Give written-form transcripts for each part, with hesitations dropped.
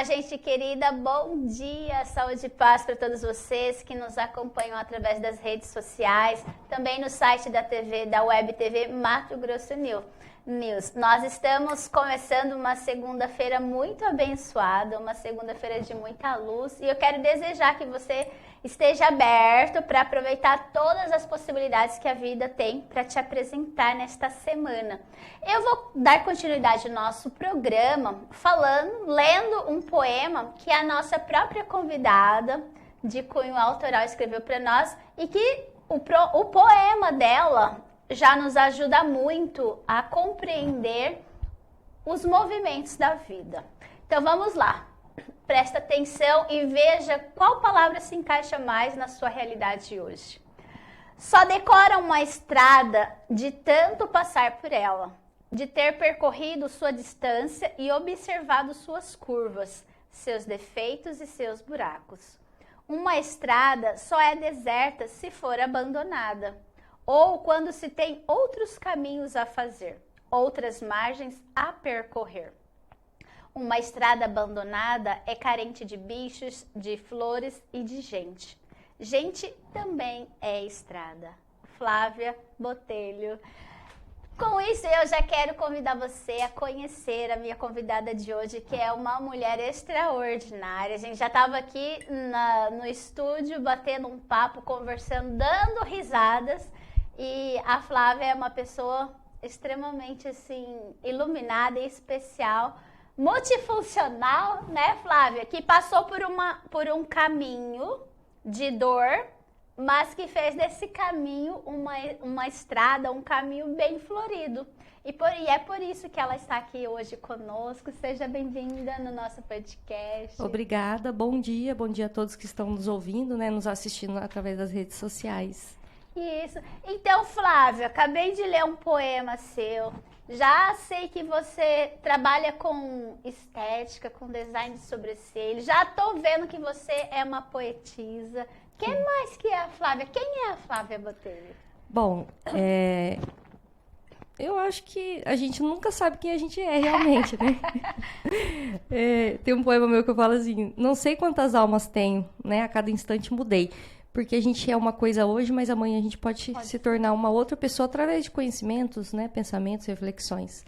Olá, gente querida, bom dia, saúde e paz para todos vocês que nos acompanham através das redes sociais, também no site da TV, da Web TV Mato Grosso News. Nós estamos começando uma segunda-feira muito abençoada, uma segunda-feira de muita luz, e eu quero desejar que você esteja aberto para aproveitar todas as possibilidades que a vida tem para te apresentar nesta semana. Eu vou dar continuidade ao nosso programa lendo um poema que a nossa própria convidada de cunho autoral escreveu para nós e que o poema dela já nos ajuda muito a compreender os movimentos da vida. Então vamos lá. Presta atenção e veja qual palavra se encaixa mais na sua realidade de hoje. Só decora uma estrada de tanto passar por ela, de ter percorrido sua distância e observado suas curvas, seus defeitos e seus buracos. Uma estrada só é deserta se for abandonada, ou quando se tem outros caminhos a fazer, outras margens a percorrer. Uma estrada abandonada é carente de bichos, de flores e de gente. Gente também é estrada. Flávia Botelho. Com isso, eu já quero convidar você a conhecer a minha convidada de hoje, que é uma mulher extraordinária. A gente já estava aqui no estúdio, batendo um papo, conversando, dando risadas. E a Flávia é uma pessoa extremamente, assim, iluminada e especial, multifuncional, né, Flávia? Que passou por um caminho de dor, mas que fez desse caminho uma estrada, um caminho bem florido. E é por isso que ela está aqui hoje conosco. Seja bem-vinda no nosso podcast. Obrigada, bom dia a todos que estão nos ouvindo, né, nos assistindo através das redes sociais. Isso. Então, Flávia, acabei de ler um poema seu. Já sei que você trabalha com estética, com design de sobrancelha. Já tô vendo que você é uma poetisa. Quem mais que é a Flávia? Quem é a Flávia Botelho? Bom, eu acho que a gente nunca sabe quem a gente é realmente, né? Tem um poema meu que eu falo assim, não sei quantas almas tenho, né? A cada instante mudei. Porque a gente é uma coisa hoje, mas amanhã a gente pode se tornar uma outra pessoa através de conhecimentos, né, pensamentos, reflexões.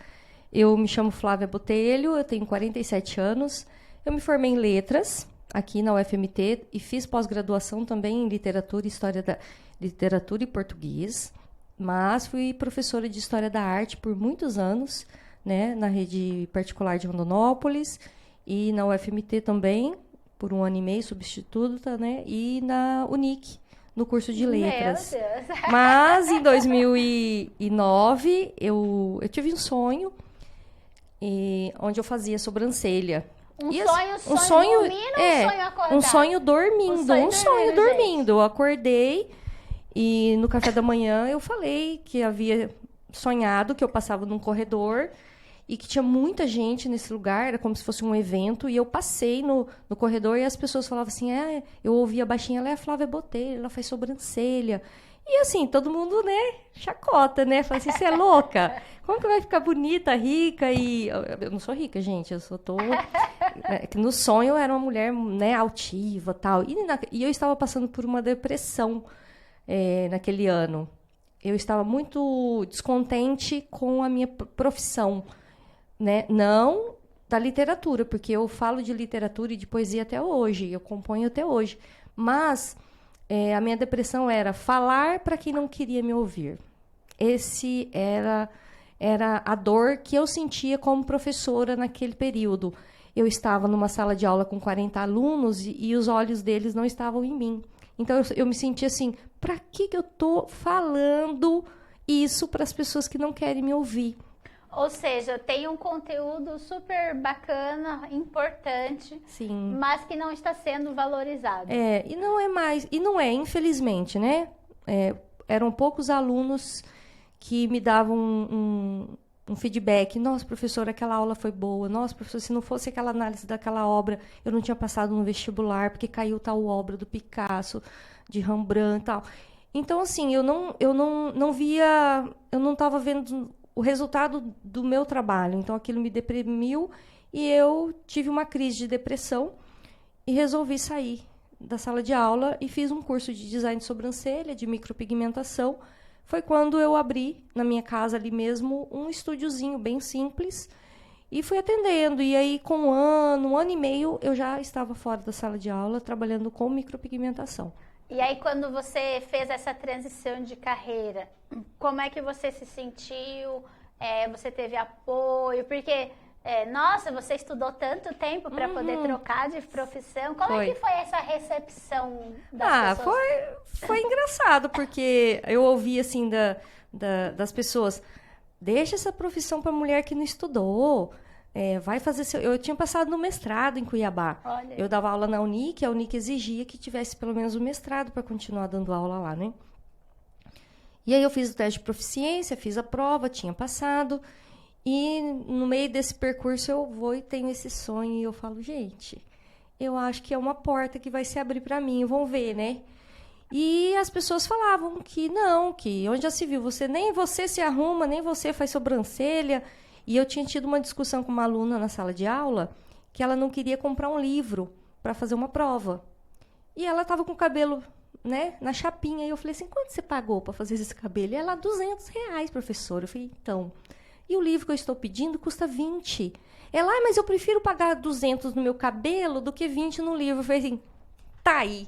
Eu me chamo Flávia Botelho, eu tenho 47 anos, eu me formei em letras aqui na UFMT e fiz pós-graduação também em literatura, literatura e português, mas fui professora de História da Arte por muitos anos, né, na rede particular de Rondonópolis e na UFMT também, por 1 ano e meio, substituta, né? E na Unic, no curso de letras. Meu Deus. Mas, em 2009, eu tive um sonho onde eu fazia sobrancelha. Um sonho dormindo ou um sonho acordado? Um sonho dormindo, um sonho dormindo. Eu acordei e no café da manhã eu falei que havia sonhado que eu passava num corredor e que tinha muita gente nesse lugar, era como se fosse um evento, e eu passei no corredor e as pessoas falavam assim, eu ouvia baixinho, ela é a Flávia Botelho, ela faz sobrancelha. E assim, todo mundo, né, chacota, né, fala assim, você é louca? Como que vai ficar bonita, rica? E eu não sou rica, gente, eu só tô... No sonho eu era uma mulher, né, altiva, tal, e eu estava passando por uma depressão naquele ano. Eu estava muito descontente com a minha profissão, né? Não da literatura, porque eu falo de literatura e de poesia até hoje, eu componho até hoje. Mas a minha depressão era falar para quem não queria me ouvir. Esse era a dor que eu sentia como professora naquele período. Eu estava numa sala de aula com 40 alunos e os olhos deles não estavam em mim. Então eu me sentia assim, para que eu estou falando isso para as pessoas que não querem me ouvir? Ou seja, tem um conteúdo super bacana, importante, sim, mas que não está sendo valorizado. E não é mais, e não é, infelizmente, né? Eram poucos alunos que me davam um feedback. Nossa, professora, aquela aula foi boa. Nossa, professora, se não fosse aquela análise daquela obra, eu não tinha passado no vestibular, porque caiu tal obra do Picasso, de Rembrandt e tal. Então, assim, eu não via, eu não estava vendo o resultado do meu trabalho. Então, aquilo me deprimiu e eu tive uma crise de depressão e resolvi sair da sala de aula e fiz um curso de design de sobrancelha, de micropigmentação. Foi quando eu abri, na minha casa ali mesmo, um estúdiozinho bem simples e fui atendendo. E aí, com um ano e meio, eu já estava fora da sala de aula, trabalhando com micropigmentação. E aí, quando você fez essa transição de carreira, como é que você se sentiu? Você teve apoio? Porque, nossa, você estudou tanto tempo para poder trocar de profissão. Como é que foi essa recepção das pessoas? Foi engraçado, porque eu ouvi, assim, das pessoas, deixa essa profissão para mulher que não estudou. Vai fazer Eu tinha passado no mestrado em Cuiabá. Olha. Eu dava aula na Unic, a Unic exigia que tivesse pelo menos o mestrado para continuar dando aula lá, né? E aí eu fiz o teste de proficiência, fiz a prova, tinha passado. E no meio desse percurso eu vou e tenho esse sonho e eu falo, gente, eu acho que é uma porta que vai se abrir para mim, vão ver, né? E as pessoas falavam que não, que onde já se viu, nem você se arruma, nem você faz sobrancelha. E eu tinha tido uma discussão com uma aluna na sala de aula que ela não queria comprar um livro para fazer uma prova. E ela estava com o cabelo, né, na chapinha. E eu falei assim, quanto você pagou para fazer esse cabelo? E ela, R$200, professora. Eu falei, então, e o livro que eu estou pedindo custa 20. Ela, mas eu prefiro pagar 200 no meu cabelo do que 20 no livro. Eu falei assim, tá aí.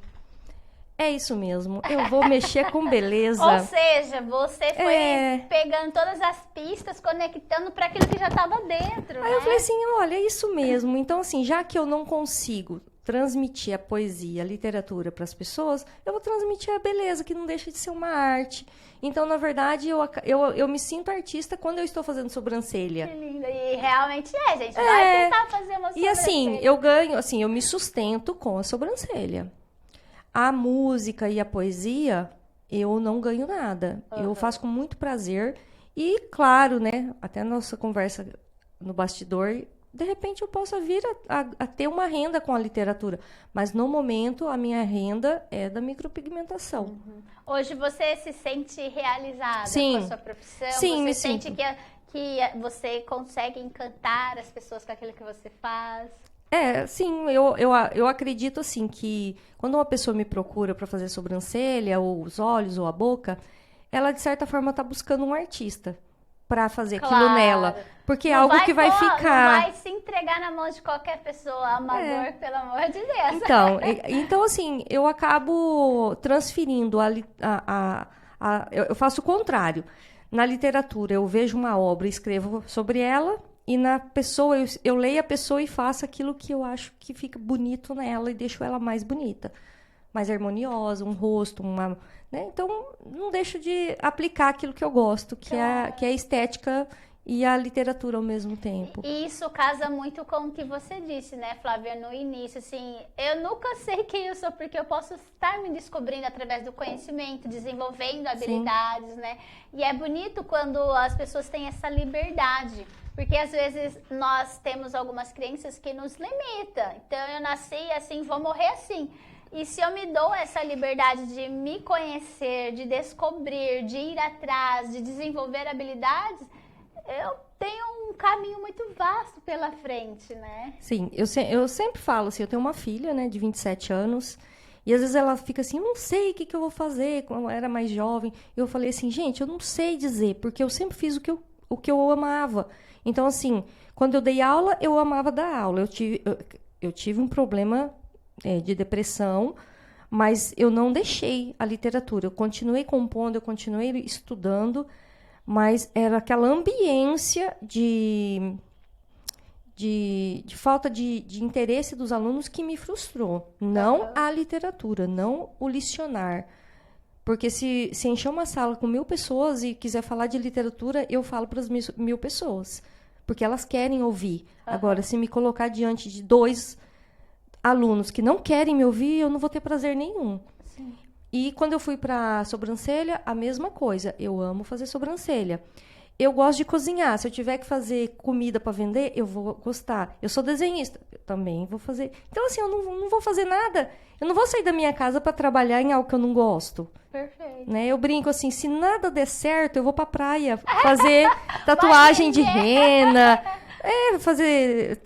É isso mesmo, eu vou mexer com beleza. Ou seja, você foi pegando todas as pistas, conectando para aquilo que já estava dentro. Aí eu falei assim, olha, é isso mesmo. Então, assim, já que eu não consigo transmitir a poesia, a literatura para as pessoas, eu vou transmitir a beleza, que não deixa de ser uma arte. Então, na verdade, eu me sinto artista quando eu estou fazendo sobrancelha. Que lindo. E realmente gente. Vai tentar fazer uma sobrancelha. E assim, eu ganho, assim, eu me sustento com a sobrancelha. A música e a poesia, eu não ganho nada. Eu faço com muito prazer. E, claro, né, até a nossa conversa no bastidor, de repente eu possa vir a ter uma renda com a literatura. Mas, no momento, a minha renda é da micropigmentação. Hoje você se sente realizada com a sua profissão? Sim, você sente que você consegue encantar as pessoas com aquilo que você faz? Sim, eu acredito assim que quando uma pessoa me procura para fazer sobrancelha, ou os olhos, ou a boca, ela de certa forma está buscando um artista para fazer aquilo nela. Porque é algo que vai ficar. Não vai se entregar na mão de qualquer pessoa, amador, pelo amor de Deus. Então assim, eu acabo transferindo eu faço o contrário. Na literatura, eu vejo uma obra e escrevo sobre ela. E na pessoa, eu leio a pessoa e faço aquilo que eu acho que fica bonito nela e deixo ela mais bonita. Mais harmoniosa, um rosto, né? Então, não deixo de aplicar aquilo que eu gosto, que é a estética e a literatura ao mesmo tempo. E isso casa muito com o que você disse, né, Flávia, no início, assim, eu nunca sei quem eu sou, porque eu posso estar me descobrindo através do conhecimento, desenvolvendo habilidades, né? E é bonito quando as pessoas têm essa liberdade. Porque às vezes nós temos algumas crenças que nos limitam. Então eu nasci assim, vou morrer assim. E se eu me dou essa liberdade de me conhecer, de descobrir, de ir atrás, de desenvolver habilidades, eu tenho um caminho muito vasto pela frente, né? Sim, eu sempre falo assim, eu tenho uma filha, né, de 27 anos, e às vezes ela fica assim, eu não sei o que eu vou fazer, quando eu era mais jovem. Eu falei assim, gente, eu não sei dizer, porque eu sempre fiz o que eu amava. Então, assim, quando eu dei aula, eu amava dar aula. Eu tive um problema de depressão, mas eu não deixei a literatura. Eu continuei compondo, eu continuei estudando, mas era aquela ambiência de falta de interesse dos alunos que me frustrou. Não a literatura, não o licionar. Porque se encher uma sala com 1000 pessoas e quiser falar de literatura, eu falo para as 1000 pessoas. Porque elas querem ouvir. Agora, se me colocar diante de 2 alunos que não querem me ouvir, eu não vou ter prazer nenhum. Sim. E quando eu fui para sobrancelha, a mesma coisa. Eu amo fazer sobrancelha. Eu gosto de cozinhar. Se eu tiver que fazer comida para vender, eu vou gostar. Eu sou desenhista, eu também vou fazer. Então, assim, eu não vou fazer nada. Eu não vou sair da minha casa para trabalhar em algo que eu não gosto. Perfeito. Né? Eu brinco assim, se nada der certo, eu vou pra praia fazer tatuagem de rena. Fazer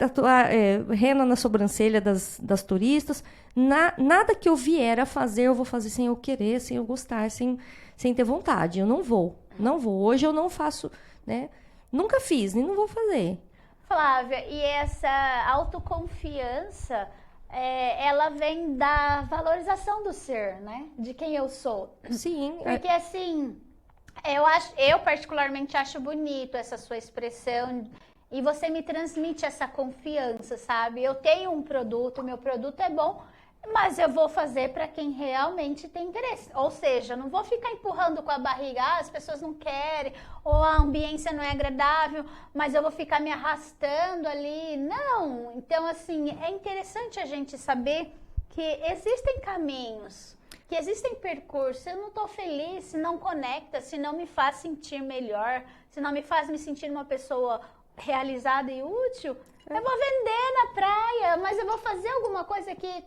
rena na sobrancelha das turistas. Nada que eu vier a fazer, eu vou fazer sem eu querer, sem eu gostar, sem ter vontade. Eu não vou. Não vou. Hoje eu não faço, né? Nunca fiz, nem não vou fazer. Flávia, e essa autoconfiança, ela vem da valorização do ser, né? De quem eu sou. Sim. Porque assim, eu particularmente acho bonito essa sua expressão e você me transmite essa confiança, sabe? Eu tenho um produto, meu produto é bom, mas eu vou fazer para quem realmente tem interesse. Ou seja, eu não vou ficar empurrando com a barriga, as pessoas não querem, ou a ambiência não é agradável, mas eu vou ficar me arrastando ali. Não! Então, assim, é interessante a gente saber que existem caminhos, que existem percursos. Eu não estou feliz se não conecta, se não me faz sentir melhor, se não me faz me sentir uma pessoa realizada e útil. Eu vou vender na praia, mas eu vou fazer alguma coisa que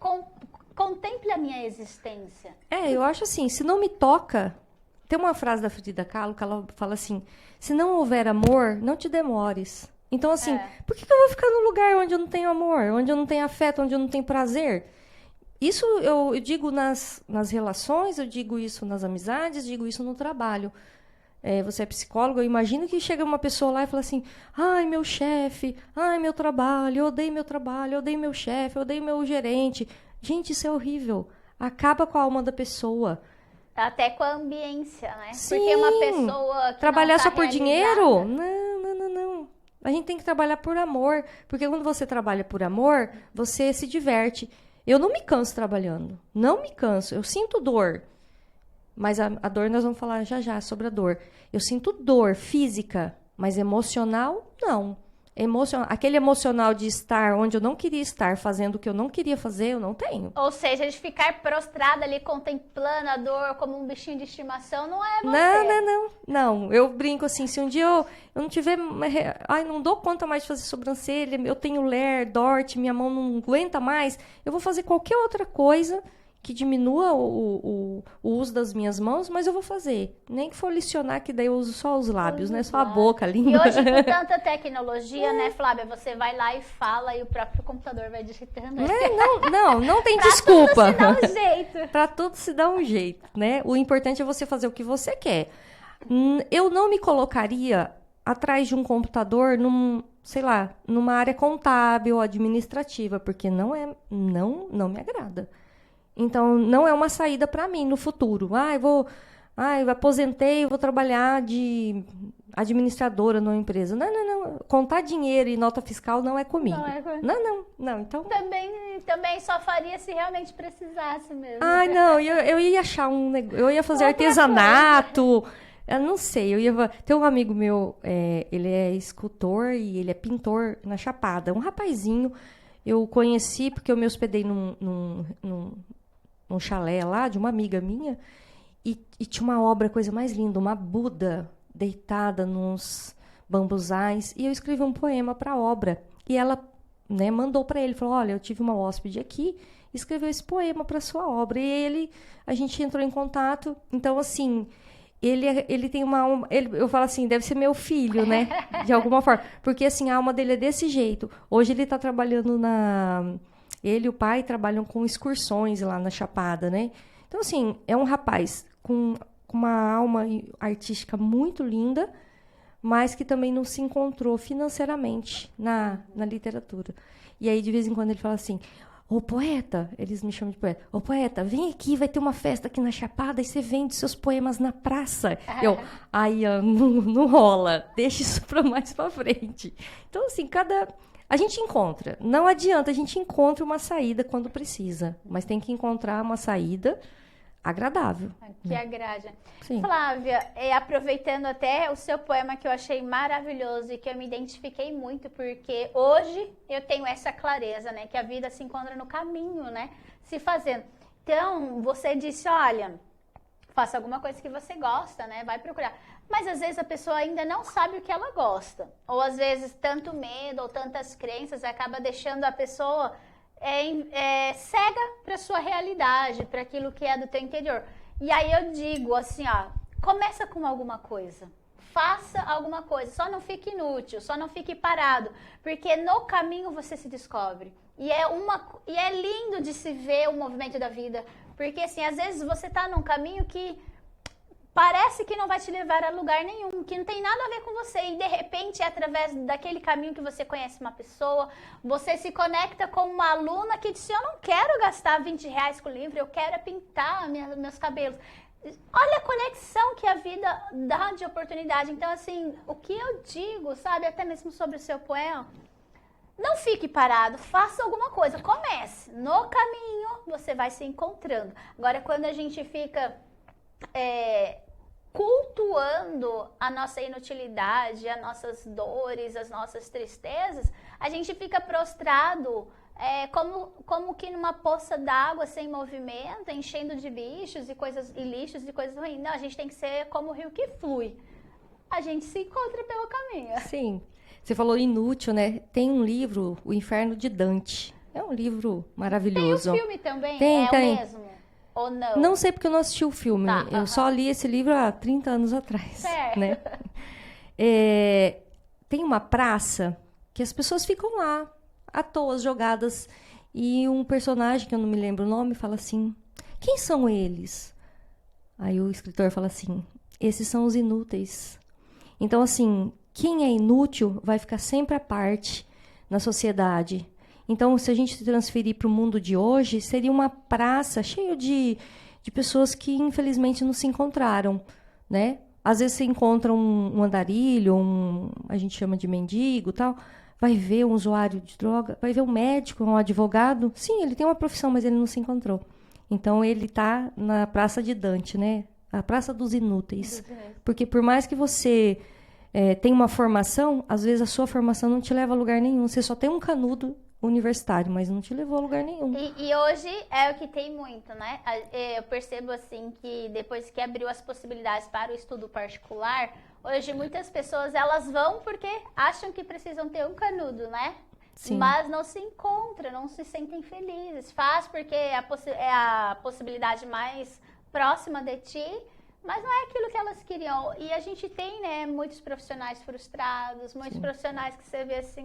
contemple a minha existência. Eu acho assim, se não me toca... Tem uma frase da Frida Kahlo que ela fala assim, se não houver amor, não te demores. Então, assim, por que eu vou ficar num lugar onde eu não tenho amor, onde eu não tenho afeto, onde eu não tenho prazer? Isso eu digo nas relações, eu digo isso nas amizades, digo isso no trabalho. Você é psicólogo, eu imagino que chega uma pessoa lá e fala assim, ai, meu chefe, ai, meu trabalho, eu odeio meu trabalho, eu odeio meu chefe, eu odeio meu gerente. Gente, isso é horrível. Acaba com a alma da pessoa. Até com a ambiência, né? Sim. Porque uma pessoa que trabalhar não tá só por dinheiro? Não. A gente tem que trabalhar por amor. Porque quando você trabalha por amor, você se diverte. Eu não me canso trabalhando. Não me canso. Eu sinto dor. Mas a dor, nós vamos falar já sobre a dor. Eu sinto dor física, mas emocional, não. Aquele emocional de estar onde eu não queria estar, fazendo o que eu não queria fazer, eu não tenho. Ou seja, de ficar prostrada ali, contemplando a dor como um bichinho de estimação, não é você. Não. Eu brinco assim, se um dia eu não tiver... Ai, não dou conta mais de fazer sobrancelha, eu tenho ler, dort, minha mão não aguenta mais, eu vou fazer qualquer outra coisa que diminua o uso das minhas mãos, mas eu vou fazer. Nem que for licionar, que daí eu uso só os lábios, né? Só a boca, a língua. E hoje, com tanta tecnologia, né, Flávia? Você vai lá e fala e o próprio computador vai digitando. Não tem desculpa. Pra tudo se dá um jeito. Pra tudo se dá um jeito, né? O importante é você fazer o que você quer. Eu não me colocaria atrás de um computador numa área contábil, administrativa, porque não me agrada. Então, não é uma saída para mim no futuro. Aposentei, vou trabalhar de administradora numa empresa. Não. Contar dinheiro e nota fiscal não é comigo. Não. Então... Também só faria se realmente precisasse mesmo. Não, eu ia achar eu ia fazer artesanato. Eu não sei, tem um amigo meu, ele é escultor e ele é pintor na Chapada. Um rapazinho, eu conheci porque eu me hospedei num chalé lá de uma amiga minha e tinha uma obra, coisa mais linda, uma Buda deitada nos bambuzais, e eu escrevi um poema para a obra e ela, né, mandou para ele, falou, olha, eu tive uma hóspede aqui, escreveu esse poema para sua obra, e a gente entrou em contato. Então, assim, ele tem uma alma, eu falo assim, deve ser meu filho, né, de alguma forma, porque assim, a alma dele é desse jeito. Hoje ele está trabalhando ele e o pai trabalham com excursões lá na Chapada, né? Então, assim, é um rapaz com uma alma artística muito linda, mas que também não se encontrou financeiramente na literatura. E aí, de vez em quando, ele fala assim, ô poeta, eles me chamam de poeta, ô poeta, vem aqui, vai ter uma festa aqui na Chapada e você vende seus poemas na praça. Não rola, deixa isso para mais para frente. Então, assim, a gente encontra. Não adianta, a gente encontra uma saída quando precisa. Mas tem que encontrar uma saída agradável. Que agrade. Sim. Flávia, aproveitando até o seu poema que eu achei maravilhoso e que eu me identifiquei muito, porque hoje eu tenho essa clareza, né? Que a vida se encontra no caminho, né? Se fazendo. Então, você disse, olha, faça alguma coisa que você gosta, né? Vai procurar. mas às vezes a pessoa ainda não sabe o que ela gosta. Ou às vezes tanto medo ou tantas crenças acaba deixando a pessoa cega para sua realidade, para aquilo que é do teu interior. E aí eu digo assim, ó, começa com alguma coisa. Faça alguma coisa, só não fique inútil, só não fique parado, porque no caminho você se descobre. E é lindo de se ver o movimento da vida, porque assim, às vezes você tá num caminho que parece que não vai te levar a lugar nenhum, que não tem nada a ver com você. E de repente, através daquele caminho que você conhece uma pessoa, você se conecta com uma aluna que disse, eu não quero gastar R$20 com o livro, eu quero pintar meus cabelos. Olha a conexão que a vida dá de oportunidade. Então, assim, o que eu digo, sabe, até mesmo sobre o seu poema, não fique parado, faça alguma coisa, comece. No caminho, você vai se encontrando. Agora, quando a gente fica cultuando a nossa inutilidade, as nossas dores, as nossas tristezas, a gente fica prostrado como que numa poça d'água sem movimento, enchendo de bichos e lixos e coisas ruins. Não, a gente tem que ser como o rio que flui. A gente se encontra pelo caminho. Sim. Você falou inútil, né? Tem um livro, O Inferno de Dante. É um livro maravilhoso. Tem um filme também? Tem. O mesmo? Ou não? Não sei porque eu não assisti o filme. Tá, eu só li esse livro há 30 anos atrás. Certo. Né? Tem uma praça que as pessoas ficam lá, à toa, jogadas. E um personagem, que eu não me lembro o nome, fala assim, quem são eles? Aí o escritor fala assim, esses são os inúteis. Então, assim, quem é inútil vai ficar sempre à parte na sociedade. Então, se a gente se transferir para o mundo de hoje, seria uma praça cheia de pessoas que, infelizmente, não se encontraram, né? Às vezes você encontra um andarilho, a gente chama de mendigo, tal, vai ver um usuário de droga, vai ver um médico, um advogado. Sim, ele tem uma profissão, mas ele não se encontrou. Então, ele está na Praça de Dante, né? A Praça dos Inúteis. Porque por mais que você tenha uma formação, às vezes a sua formação não te leva a lugar nenhum. Você só tem um canudo universitário, mas não te levou a lugar nenhum. E hoje é o que tem muito, né? Eu percebo, assim, que depois que abriu as possibilidades para o estudo particular, hoje muitas pessoas, elas vão porque acham que precisam ter um canudo, né? Sim. Mas não se encontram, não se sentem felizes. Faz porque é a possibilidade mais próxima de ti, mas não é aquilo que elas queriam. E a gente tem, né, muitos profissionais frustrados, muitos profissionais que você vê assim...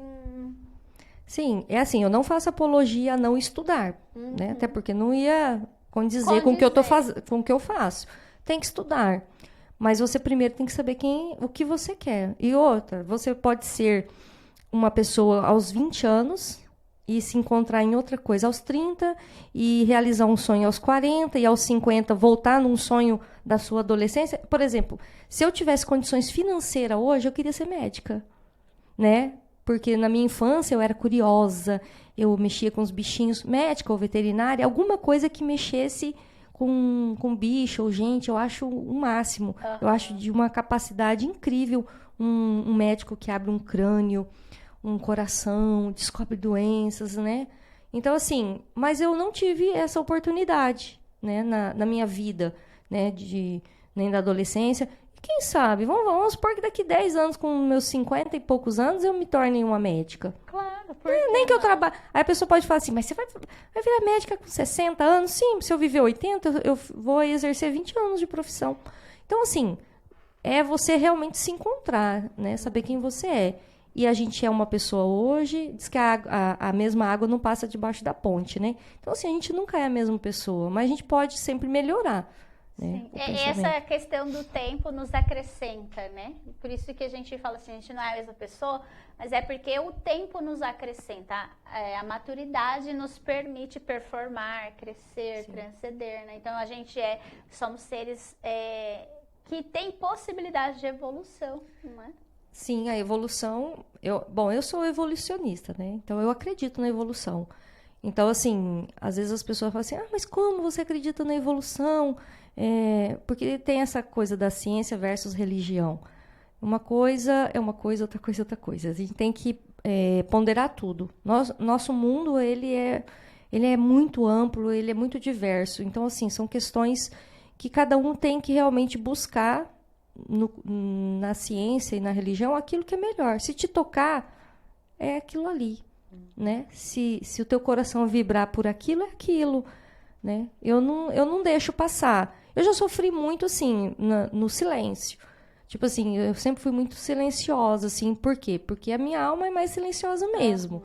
Sim, é assim, eu não faço apologia a não estudar, né? Até porque não ia condizer com o que eu com o que eu faço. Tem que estudar. Mas você primeiro tem que saber o que você quer. E outra, você pode ser uma pessoa aos 20 anos e se encontrar em outra coisa aos 30 e realizar um sonho aos 40 e aos 50 voltar num sonho da sua adolescência. Por exemplo, se eu tivesse condições financeiras hoje, eu queria ser médica, né? Porque na minha infância eu era curiosa, eu mexia com os bichinhos, médica ou veterinária, alguma coisa que mexesse com bicho ou gente, eu acho o máximo. Uhum. Eu acho de uma capacidade incrível um médico que abre um crânio, um coração, descobre doenças, né? Então, assim, mas eu não tive essa oportunidade, né, na minha vida, né, nem da adolescência. Quem sabe? Vamos supor que daqui 10 anos, com meus 50 e poucos anos, eu me torne uma médica. Claro, nem que eu trabalhe. Aí a pessoa pode falar assim, mas você vai virar médica com 60 anos? Sim, se eu viver 80, eu vou exercer 20 anos de profissão. Então, assim, é você realmente se encontrar, né? Saber quem você é. E a gente é uma pessoa hoje, diz que a mesma água não passa debaixo da ponte, né? Então, assim, a gente nunca é a mesma pessoa, mas a gente pode sempre melhorar. Né, essa questão do tempo nos acrescenta, né? Por isso que a gente fala assim, a gente não é a mesma pessoa, mas é porque o tempo nos acrescenta. A maturidade nos permite performar, crescer, transcender, né? Então, a gente somos seres que têm possibilidade de evolução, não é? Sim, a evolução... eu sou evolucionista, né? Então, eu acredito na evolução. Então, assim, às vezes as pessoas falam assim, mas como você acredita na evolução? Porque tem essa coisa da ciência versus religião. Uma coisa é uma coisa, outra coisa é outra coisa. A gente tem que ponderar tudo. Nosso mundo, ele é muito amplo, ele é muito diverso. Então, assim, são questões que cada um tem que realmente buscar, na ciência e na religião aquilo que é melhor. Se te tocar, é aquilo ali, né? Se o teu coração vibrar por aquilo, é aquilo, né? Eu não deixo passar. Eu já sofri muito, assim, no silêncio. Tipo assim, eu sempre fui muito silenciosa, assim. Por quê? Porque a minha alma é mais silenciosa mesmo.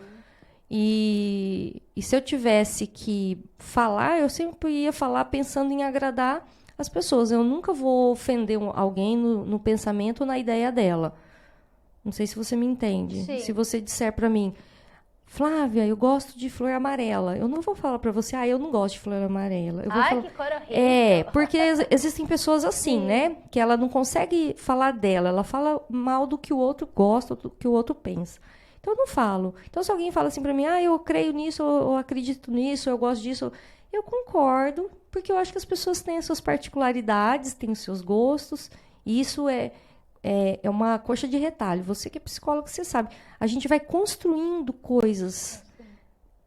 E se eu tivesse que falar, eu sempre ia falar pensando em agradar as pessoas. Eu nunca vou ofender alguém no pensamento ou na ideia dela. Não sei se você me entende. Sim. Se você disser para mim, Flávia, eu gosto de flor amarela. Eu não vou falar para você, eu não gosto de flor amarela. Eu vou falar... que cor horrível. Porque existem pessoas assim, Sim. né? Que ela não consegue falar dela. Ela fala mal do que o outro gosta, do que o outro pensa. Então, eu não falo. Então, se alguém fala assim para mim, eu creio nisso, eu acredito nisso, eu gosto disso, eu concordo, porque eu acho que as pessoas têm as suas particularidades, têm os seus gostos, e isso é uma coxa de retalho. Você que é psicólogo, você sabe. A gente vai construindo coisas.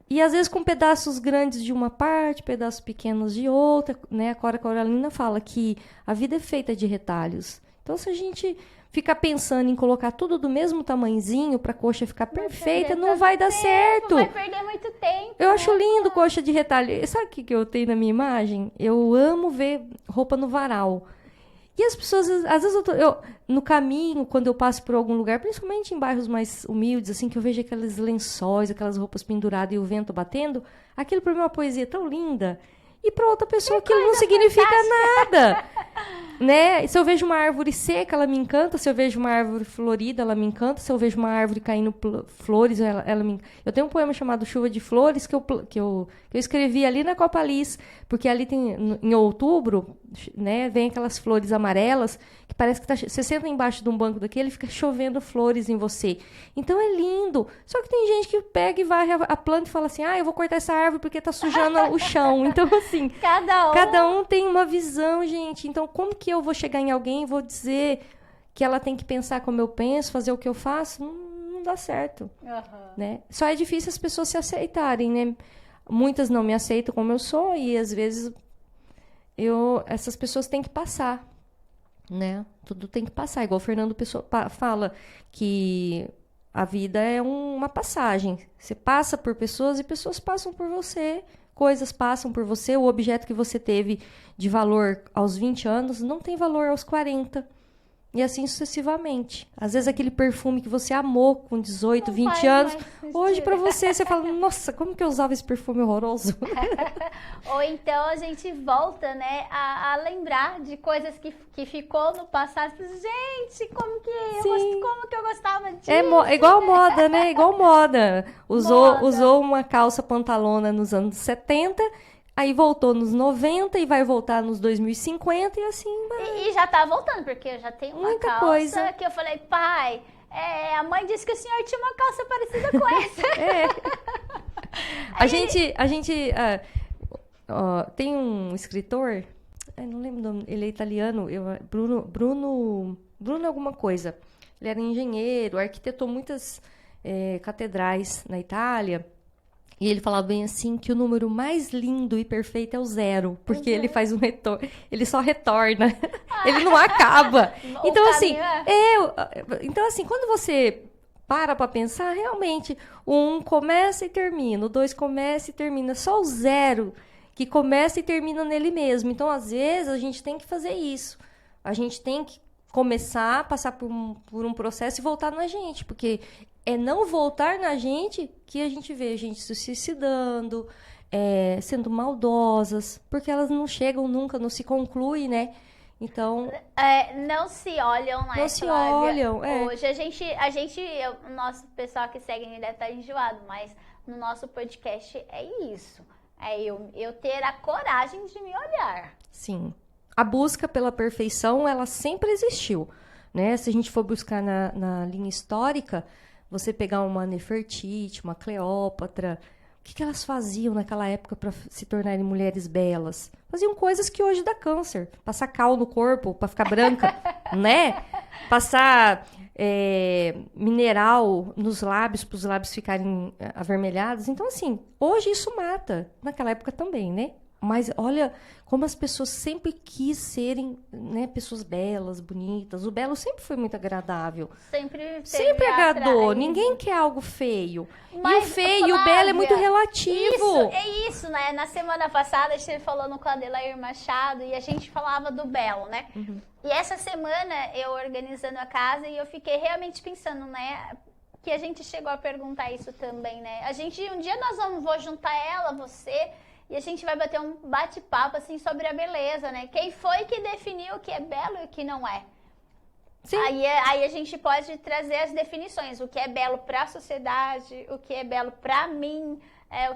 E, às vezes, com pedaços grandes de uma parte, pedaços pequenos de outra. Né? A Cora Coralina fala que a vida é feita de retalhos. Então, se a gente ficar pensando em colocar tudo do mesmo tamanhozinho para a coxa ficar perfeita, não vai dar certo. Vai perder muito tempo. Eu acho lindo coxa de retalho. Sabe o que eu tenho na minha imagem? Eu amo ver roupa no varal. E as pessoas, às vezes, no caminho, quando eu passo por algum lugar, principalmente em bairros mais humildes, assim, que eu vejo aqueles lençóis, aquelas roupas penduradas e o vento batendo, aquilo para mim é uma poesia tão linda. E para outra pessoa aquilo não significa nada. Né? Se eu vejo uma árvore seca, ela me encanta. Se eu vejo uma árvore florida, ela me encanta. Se eu vejo uma árvore caindo flores, ela me encanta. Eu tenho um poema chamado Chuva de Flores que eu escrevi ali na Copa Lis, porque ali tem, em outubro, né, vem aquelas flores amarelas que parece que você senta embaixo de um banco daquele e fica chovendo flores em você. Então é lindo. Só que tem gente que pega e varre a planta e fala assim, eu vou cortar essa árvore porque tá sujando o chão. Então, assim, cada um tem uma visão, gente. Então, como que eu vou chegar em alguém e vou dizer que ela tem que pensar como eu penso, fazer o que eu faço? Não dá certo. Né? Só é difícil as pessoas se aceitarem, né? Muitas não me aceitam como eu sou e, às vezes, essas pessoas têm que passar, né? Tudo tem que passar. Igual o Fernando Pessoa fala que a vida é uma passagem. Você passa por pessoas e pessoas passam por você. Coisas passam por você. O objeto que você teve de valor aos 20 anos não tem valor aos 40. E assim sucessivamente. Às vezes aquele perfume que você amou com 18, 20 anos, hoje pra você fala, nossa, como que eu usava esse perfume horroroso? Ou então a gente volta, né, a lembrar de coisas que ficou no passado. Gente, como que eu gostava disso? É igual moda, né? Igual moda. Usou uma calça pantalona nos anos 70, aí voltou nos 90 e vai voltar nos 2050 e assim vai. E já tá voltando, porque eu já tenho uma muita calça coisa que eu falei, pai, a mãe disse que o senhor tinha uma calça parecida com essa. A gente tem um escritor, não lembro o nome, ele é italiano, Bruno alguma coisa. Ele era engenheiro, arquitetou muitas catedrais na Itália. E ele falava bem assim que o número mais lindo e perfeito é o 0, porque ele faz um retorno, ele só retorna, ele não acaba. Então assim, então assim, quando você para pensar, realmente, o 1 começa e termina, o 2 começa e termina, só o 0 que começa e termina nele mesmo. Então, às vezes, a gente tem que fazer isso. A gente tem que começar, passar por um processo e voltar na gente, porque é não voltar na gente que a gente vê gente se suicidando, sendo maldosas, porque elas não chegam nunca, não se concluem, né? Então... não se olham, né, não se olham, Hoje o nosso pessoal que segue deve estar enjoado, mas no nosso podcast é isso. É eu ter a coragem de me olhar. Sim. A busca pela perfeição, ela sempre existiu, né? Se a gente for buscar na linha histórica, você pegar uma Nefertiti, uma Cleópatra, o que elas faziam naquela época para se tornarem mulheres belas? Faziam coisas que hoje dá câncer. Passar cal no corpo para ficar branca, né? Passar mineral nos lábios para os lábios ficarem avermelhados. Então, assim, hoje isso mata. Naquela época também, né? Mas olha como as pessoas sempre quis serem, né, pessoas belas, bonitas. O belo sempre foi muito agradável. Sempre agradou. Ninguém quer algo feio. Mas, e o feio e o belo é muito relativo. É isso, né? Na semana passada a gente falou no Cladelair Machado e a gente falava do belo, né? Uhum. E essa semana eu organizando a casa e eu fiquei realmente pensando, né? Que a gente chegou a perguntar isso também, né? Um dia vou juntar ela, você, e a gente vai bater um bate-papo, assim, sobre a beleza, né? Quem foi que definiu o que é belo e o que não é? Sim. Aí a gente pode trazer as definições, o que é belo para a sociedade, o que é belo para mim, o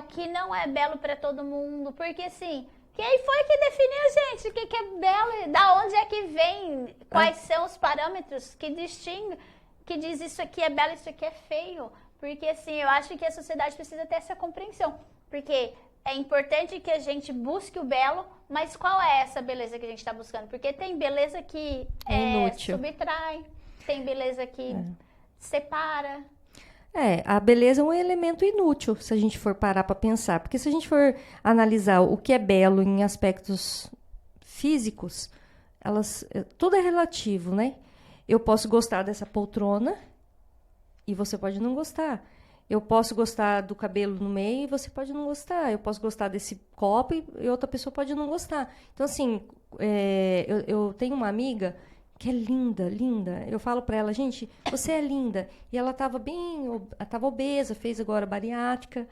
que não é belo para todo mundo, porque assim, quem foi que definiu, gente, o que é belo, da onde é que vem, quais são os parâmetros que distinguem, que diz isso aqui é belo, isso aqui é feio, porque assim, eu acho que a sociedade precisa ter essa compreensão, porque é importante que a gente busque o belo, mas qual é essa beleza que a gente está buscando? Porque tem beleza que subtrai, tem beleza que separa. A beleza é um elemento inútil, se a gente for parar para pensar. Porque se a gente for analisar o que é belo em aspectos físicos, tudo é relativo, né? Eu posso gostar dessa poltrona e você pode não gostar. Eu posso gostar do cabelo no meio e você pode não gostar. Eu posso gostar desse copo e outra pessoa pode não gostar. Então, assim, eu tenho uma amiga que é linda, linda. Eu falo pra ela, gente, você é linda. E ela tava obesa, fez agora bariátrica.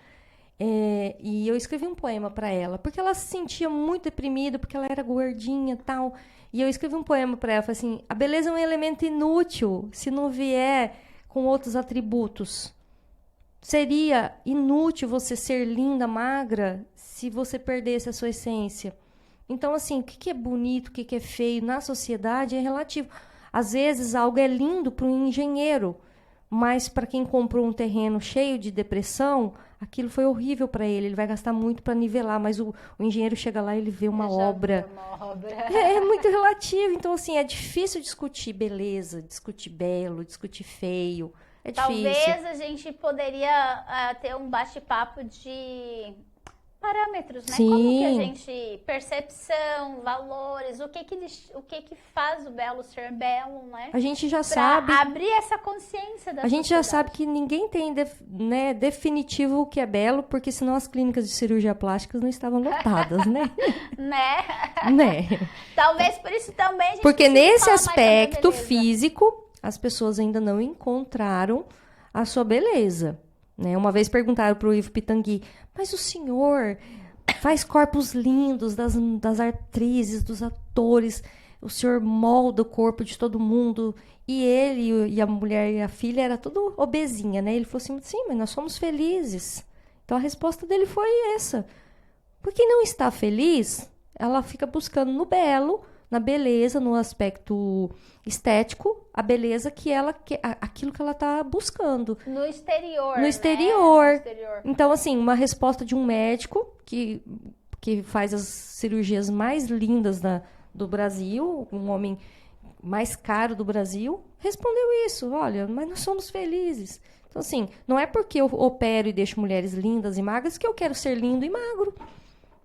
E eu escrevi um poema pra ela, porque ela se sentia muito deprimida, porque ela era gordinha e tal. E eu escrevi um poema pra ela, falei assim, a beleza é um elemento inútil se não vier com outros atributos. Seria inútil você ser linda, magra, se você perdesse a sua essência. Então, assim, o que é bonito, o que é feio na sociedade é relativo. Às vezes, algo é lindo para um engenheiro, mas para quem comprou um terreno cheio de depressão, aquilo foi horrível para ele. Ele vai gastar muito para nivelar, mas o engenheiro chega lá e ele vê uma obra. É muito relativo. Então, assim, é difícil discutir beleza, discutir belo, discutir feio. É difícil. Talvez a gente poderia ter um bate-papo de parâmetros, né? Sim. Como que a gente... Percepção, valores, o que faz o belo ser belo, né? A gente já sabe... abrir essa consciência da A gente já sabe que ninguém tem definitivo o que é belo, porque senão as clínicas de cirurgia plástica não estavam lotadas, né? né? Talvez por isso também a gente porque nesse aspecto físico, as pessoas ainda não encontraram a sua beleza. Né? Uma vez perguntaram para o Ivo Pitangui, mas o senhor faz corpos lindos das atrizes, dos atores, o senhor molda o corpo de todo mundo, e ele e a mulher e a filha era tudo obesinha, né? Ele falou assim, sim, mas nós somos felizes. Então a resposta dele foi essa. Por quem não está feliz, ela fica buscando no belo, na beleza, no aspecto estético, a beleza que ela quer, aquilo que ela está buscando. No exterior. No exterior. Então, assim, uma resposta de um médico que faz as cirurgias mais lindas do Brasil, um homem mais caro do Brasil, respondeu isso. Olha, mas nós somos felizes. Então, assim, não é porque eu opero e deixo mulheres lindas e magras que eu quero ser lindo e magro.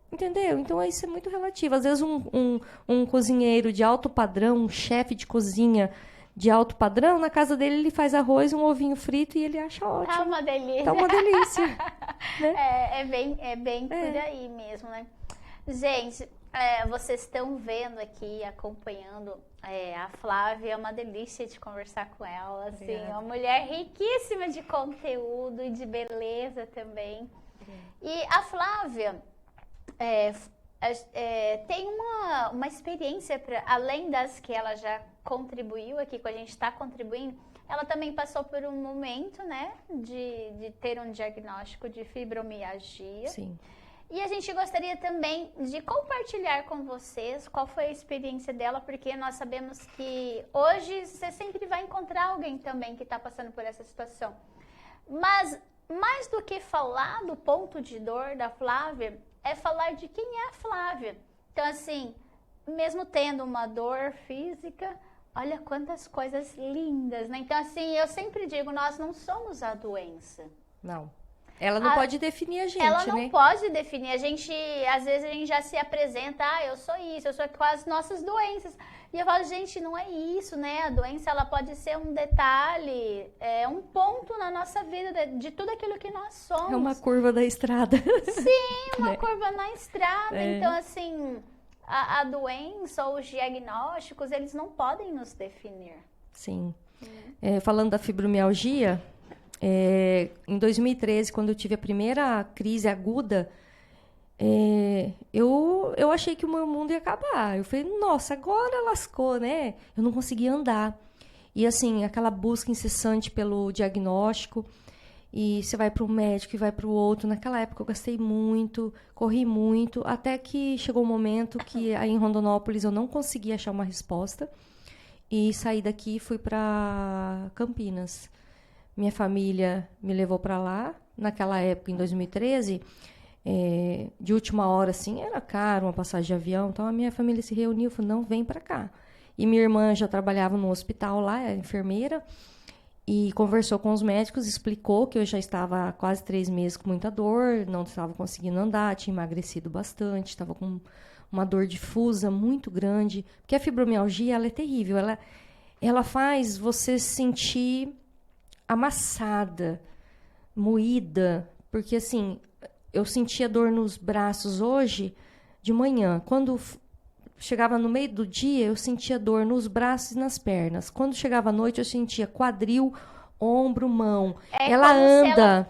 Entendeu? Então, isso é muito relativo. Às vezes, um cozinheiro de alto padrão, um chefe de cozinha de alto padrão, na casa dele ele faz arroz, um ovinho frito e ele acha ótimo. Tá uma delícia. Tá uma delícia. Né? É bem por aí mesmo, né? Gente, vocês estão vendo aqui, acompanhando a Flávia, é uma delícia de conversar com ela. Assim, uma mulher riquíssima de conteúdo e de beleza também. E a Flávia... tem uma experiência, além das que ela já contribuiu aqui com a gente, está contribuindo, ela também passou por um momento, né, de ter um diagnóstico de fibromialgia. Sim. E a gente gostaria também de compartilhar com vocês qual foi a experiência dela, porque nós sabemos que hoje você sempre vai encontrar alguém também que está passando por essa situação. Mas, mais do que falar do ponto de dor da Flávia, é falar de quem é a Flávia. Então, assim, mesmo tendo uma dor física, olha quantas coisas lindas, né? Então, assim, eu sempre digo, nós não somos a doença. Não. Ela não pode definir a gente, ela não né? pode definir. A gente, às vezes, a gente já se apresenta, eu sou isso, eu sou com as nossas doenças. E eu falo, gente, não é isso, né? A doença, ela pode ser um detalhe, um ponto na nossa vida, de tudo aquilo que nós somos. É uma curva da estrada. Sim, uma curva na estrada. É. Então, assim, a doença ou os diagnósticos, eles não podem nos definir. Sim. Falando da fibromialgia, em 2013, quando eu tive a primeira crise aguda, eu achei que o meu mundo ia acabar. Eu falei, nossa, agora lascou, né? Eu não conseguia andar. E assim, aquela busca incessante pelo diagnóstico, e você vai para um médico e vai para o outro. Naquela época eu gastei muito, corri muito, até que chegou um momento que aí em Rondonópolis eu não conseguia achar uma resposta. E saí daqui e fui para Campinas. Minha família me levou para lá. Naquela época, em 2013, de última hora, assim, era caro uma passagem de avião. Então, a minha família se reuniu e falou, não, vem para cá. E minha irmã já trabalhava no hospital lá, era enfermeira, e conversou com os médicos, explicou que eu já estava há quase 3 meses com muita dor, não estava conseguindo andar, tinha emagrecido bastante, estava com uma dor difusa muito grande, porque a fibromialgia, ela é terrível, ela faz você se sentir amassada, moída, porque assim, eu sentia dor nos braços hoje, de manhã, quando chegava no meio do dia, eu sentia dor nos braços e nas pernas, quando chegava à noite, eu sentia quadril, ombro, mão, ela anda.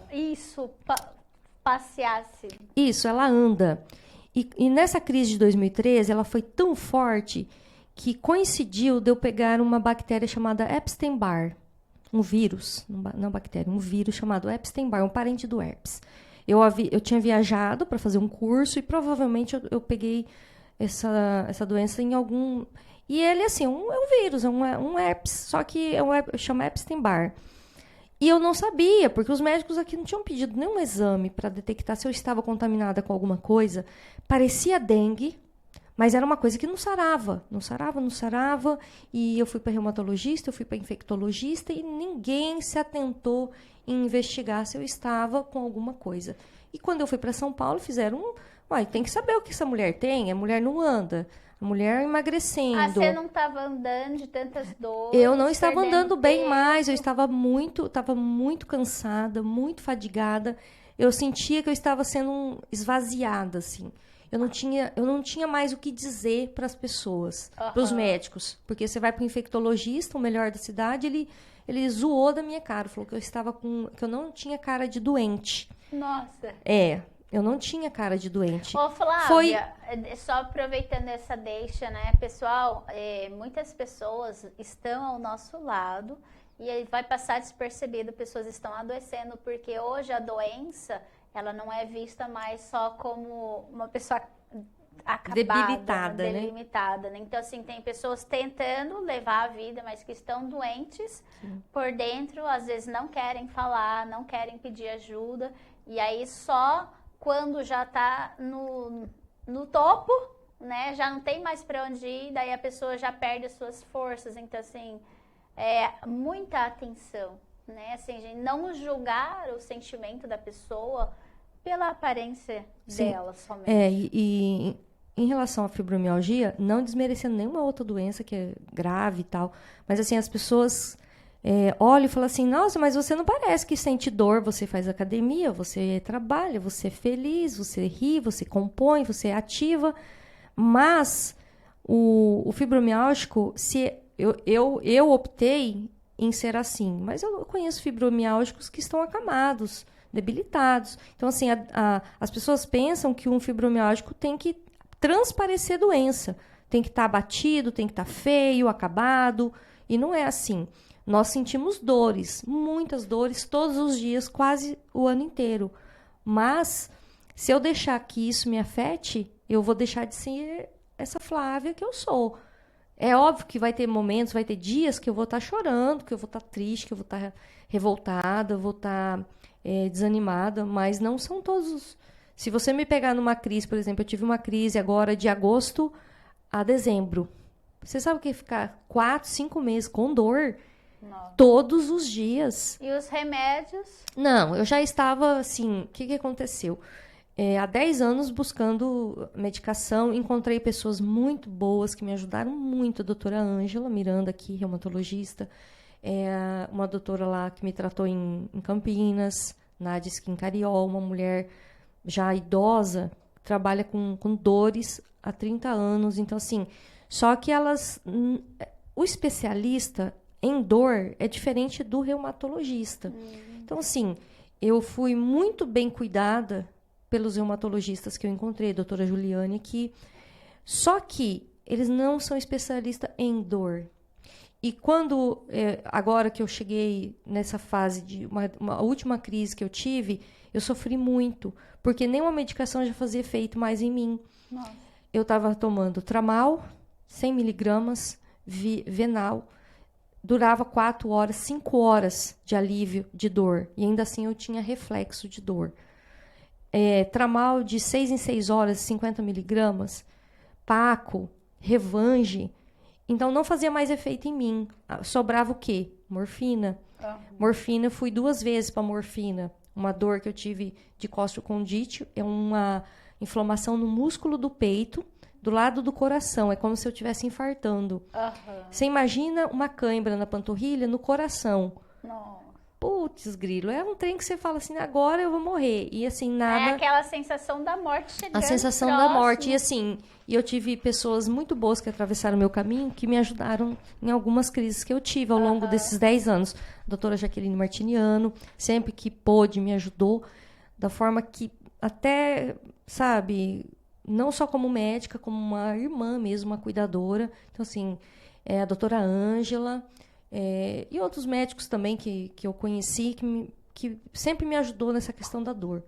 Passeasse. Isso, ela anda. E nessa crise de 2013, ela foi tão forte que coincidiu de eu pegar uma bactéria chamada Epstein-Barr. Um vírus, não bactéria, um vírus chamado Epstein-Barr, um parente do herpes. Eu tinha viajado para fazer um curso e provavelmente eu peguei essa doença em algum... E ele, assim, é um vírus, é um herpes, só que chama Epstein-Barr. E eu não sabia, porque os médicos aqui não tinham pedido nenhum exame para detectar se eu estava contaminada com alguma coisa. Parecia dengue, mas era uma coisa que não sarava. Não sarava. E eu fui para reumatologista, eu fui para infectologista e ninguém se atentou em investigar se eu estava com alguma coisa. E quando eu fui para São Paulo, fizeram tem que saber o que essa mulher tem. A mulher não anda. A mulher emagrecendo. Você não estava andando de tantas dores? Eu não estava andando bem mais. Eu estava muito cansada, muito fadigada. Eu sentia que eu estava sendo esvaziada, assim. Eu não tinha mais o que dizer para as pessoas, para os médicos. Porque você vai para o infectologista, o melhor da cidade, ele zoou da minha cara. Falou que que eu não tinha cara de doente. Nossa. Eu não tinha cara de doente. Ô, Flávia, só aproveitando essa deixa, né, pessoal, muitas pessoas estão ao nosso lado e aí vai passar despercebido, pessoas estão adoecendo, porque hoje a doença, ela não é vista mais só como uma pessoa acabada, delimitada, né? Então, assim, tem pessoas tentando levar a vida, mas que estão doentes por dentro, às vezes não querem falar, não querem pedir ajuda, e aí só... quando já está no topo, né, já não tem mais para onde ir, daí a pessoa já perde as suas forças. Então, assim, muita atenção, né, assim, gente, não julgar o sentimento da pessoa pela aparência dela somente. E em relação à fibromialgia, não desmerecendo nenhuma outra doença que é grave e tal, mas assim, as pessoas... olha e fala assim, nossa, mas você não parece que sente dor, você faz academia, você trabalha, você é feliz, você ri, você compõe, você é ativa, mas o fibromialgico, eu optei em ser assim, mas eu conheço fibromialgicos que estão acamados, debilitados. Então, assim, as pessoas pensam que um fibromialgico tem que transparecer doença, tem que estar abatido, tem que estar feio, acabado, e não é assim. Nós sentimos dores, muitas dores, todos os dias, quase o ano inteiro. Mas, se eu deixar que isso me afete, eu vou deixar de ser essa Flávia que eu sou. É óbvio que vai ter momentos, vai ter dias que eu vou estar chorando, que eu vou estar triste, que eu vou estar revoltada, vou estar desanimada, mas não são todos. Se você me pegar numa crise, por exemplo, eu tive uma crise agora de agosto a dezembro. Você sabe o que é ficar 4, 5 meses com dor? Nossa. Todos os dias. E os remédios? Não, eu já estava assim, o que aconteceu? Há 10 anos buscando medicação, encontrei pessoas muito boas que me ajudaram muito. A doutora Ângela Miranda, aqui, reumatologista, uma doutora lá que me tratou em Campinas, Nádia Skin Cariol, uma mulher já idosa, trabalha com dores há 30 anos. Então, assim, só que o especialista em dor é diferente do reumatologista. Então, assim, eu fui muito bem cuidada pelos reumatologistas que eu encontrei, a doutora Juliane aqui. Só que eles não são especialistas em dor. E quando, agora que eu cheguei nessa fase de uma última crise que eu tive, eu sofri muito, porque nenhuma medicação já fazia efeito mais em mim. Nossa. Eu estava tomando Tramal, 100 miligramas, Venal, durava 4 horas, 5 horas de alívio de dor, e ainda assim eu tinha reflexo de dor. Tramal de 6 em 6 horas, 50 miligramas, Paco, Revange. Então, não fazia mais efeito em mim. Sobrava o quê? Morfina. Morfina, eu fui 2 vezes para morfina. Uma dor que eu tive de costeocondite, é uma inflamação no músculo do peito, do lado do coração. É como se eu estivesse infartando. Você imagina uma cãibra na panturrilha, no coração. Nossa. Putz, grilo, é um trem que você fala assim, agora eu vou morrer. E assim, nada... É aquela sensação da morte chegando A sensação próximo. da morte. E assim, eu tive pessoas muito boas que atravessaram o meu caminho, que me ajudaram em algumas crises que eu tive ao longo desses 10 anos. A doutora Jaqueline Martiniano, sempre que pôde, me ajudou, da forma que até, sabe, não só como médica, como uma irmã mesmo, uma cuidadora. Então, assim, a doutora Ângela... e outros médicos também que eu conheci, que sempre me ajudou nessa questão da dor.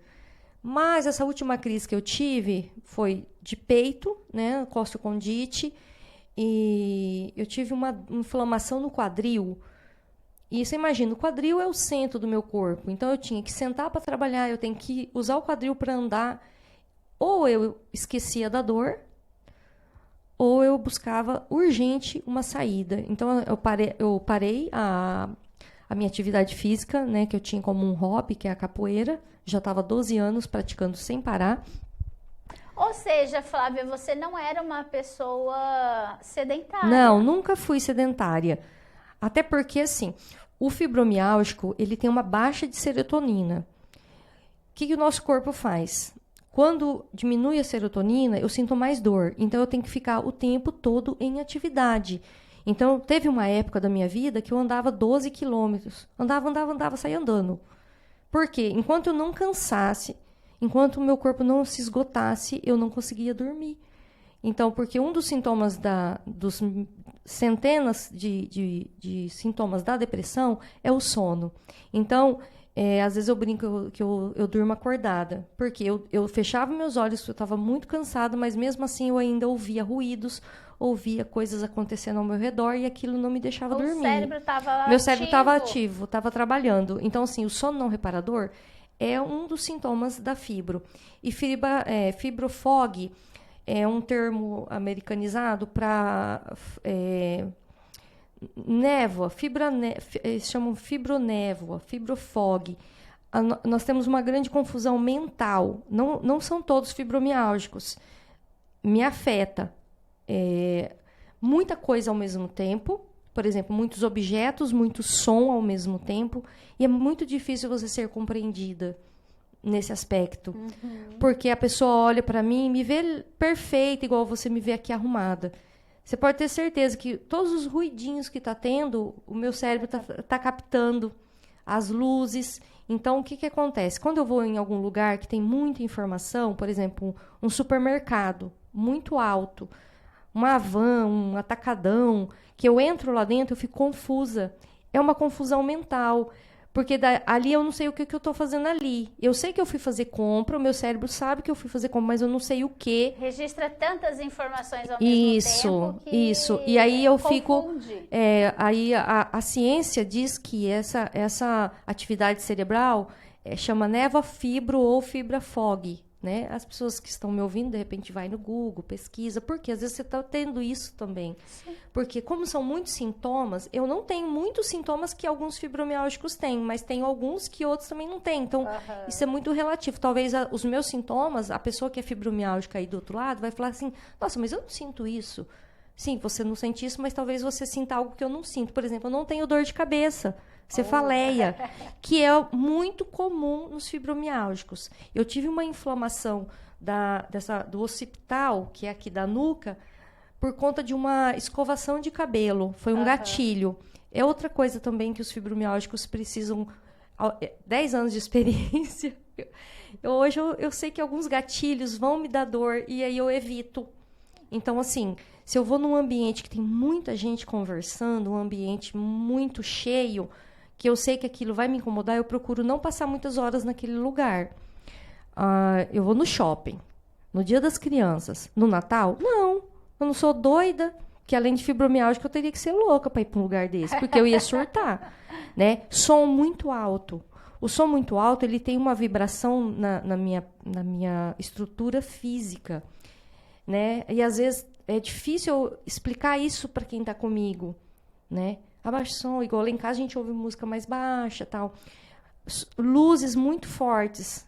Mas essa última crise que eu tive foi de peito, né, costeocondite, e eu tive uma inflamação no quadril. E você imagina, o quadril é o centro do meu corpo, então eu tinha que sentar para trabalhar, eu tenho que usar o quadril para andar. Ou eu esquecia da dor, ou eu buscava urgente uma saída. Então, eu parei a minha atividade física, né, que eu tinha como um hobby, que é a capoeira. Já estava 12 anos praticando sem parar. Ou seja, Flávia, você não era uma pessoa sedentária. Não, nunca fui sedentária. Até porque, assim, o fibromialgico, ele tem uma baixa de serotonina. O que o nosso corpo faz? Quando diminui a serotonina, eu sinto mais dor. Então, eu tenho que ficar o tempo todo em atividade. Então, teve uma época da minha vida que eu andava 12 quilômetros. Andava, saía andando. Por quê? Enquanto eu não cansasse, enquanto o meu corpo não se esgotasse, eu não conseguia dormir. Então, porque um dos sintomas dos centenas de sintomas da depressão é o sono. Então, às vezes eu brinco que eu durmo acordada, porque eu fechava meus olhos, eu estava muito cansada, mas mesmo assim eu ainda ouvia ruídos, ouvia coisas acontecendo ao meu redor e aquilo não me deixava dormir. Meu cérebro estava ativo, estava trabalhando. Então, assim, o sono não reparador é um dos sintomas da fibro. E fibrofog é um termo americanizado para névoa, eles chamam fibronévoa, fibrofog. Nós temos uma grande confusão mental. Não são todos fibromialgicos. Me afeta muita coisa ao mesmo tempo. Por exemplo, muitos objetos, muito som ao mesmo tempo. E é muito difícil você ser compreendida nesse aspecto. Porque a pessoa olha para mim e me vê perfeita, igual você me vê aqui arrumada. Você pode ter certeza que todos os ruidinhos que está tendo, o meu cérebro tá captando as luzes. Então, o que acontece? Quando eu vou em algum lugar que tem muita informação, por exemplo, um supermercado muito alto, uma van, um atacadão, que eu entro lá dentro, eu fico confusa. É uma confusão mental. Porque ali eu não sei o que eu estou fazendo ali. Eu sei que eu fui fazer compra, o meu cérebro sabe que eu fui fazer compra, mas eu não sei o quê. Registra tantas informações ao mesmo tempo que Isso. E aí eu confunde. fico... aí a ciência diz que essa atividade cerebral chama névoa fibro ou fibra fog. né? As pessoas que estão me ouvindo, de repente, vai no Google, pesquisa, porque às vezes você está tendo isso também. Sim. Porque como são muitos sintomas, eu não tenho muitos sintomas que alguns fibromialgicos têm, mas tenho alguns que outros também não têm. Então, isso é muito relativo. Talvez os meus sintomas, a pessoa que é fibromialgica aí do outro lado vai falar assim, nossa, mas eu não sinto isso. Sim, você não sente isso, mas talvez você sinta algo que eu não sinto. Por exemplo, eu não tenho dor de cabeça, cefaleia, que é muito comum nos fibromialgicos. Eu tive uma inflamação do occipital, que é aqui da nuca, por conta de uma escovação de cabelo. Foi um gatilho. É outra coisa também que os fibromialgicos precisam... 10 anos de experiência. Hoje eu sei que alguns gatilhos vão me dar dor e aí eu evito. Então, assim... Se eu vou num ambiente que tem muita gente conversando, um ambiente muito cheio, que eu sei que aquilo vai me incomodar, eu procuro não passar muitas horas naquele lugar. Eu vou no shopping, no Dia das Crianças, no Natal? Não, eu não sou doida, que além de fibromialgia, eu teria que ser louca para ir para um lugar desse, porque eu ia surtar. Né? Som muito alto. O som muito alto, ele tem uma vibração na minha estrutura física. Né? E às vezes é difícil explicar isso para quem está comigo, né? Abaixa o som, igual lá em casa a gente ouve música mais baixa, tal. Luzes muito fortes.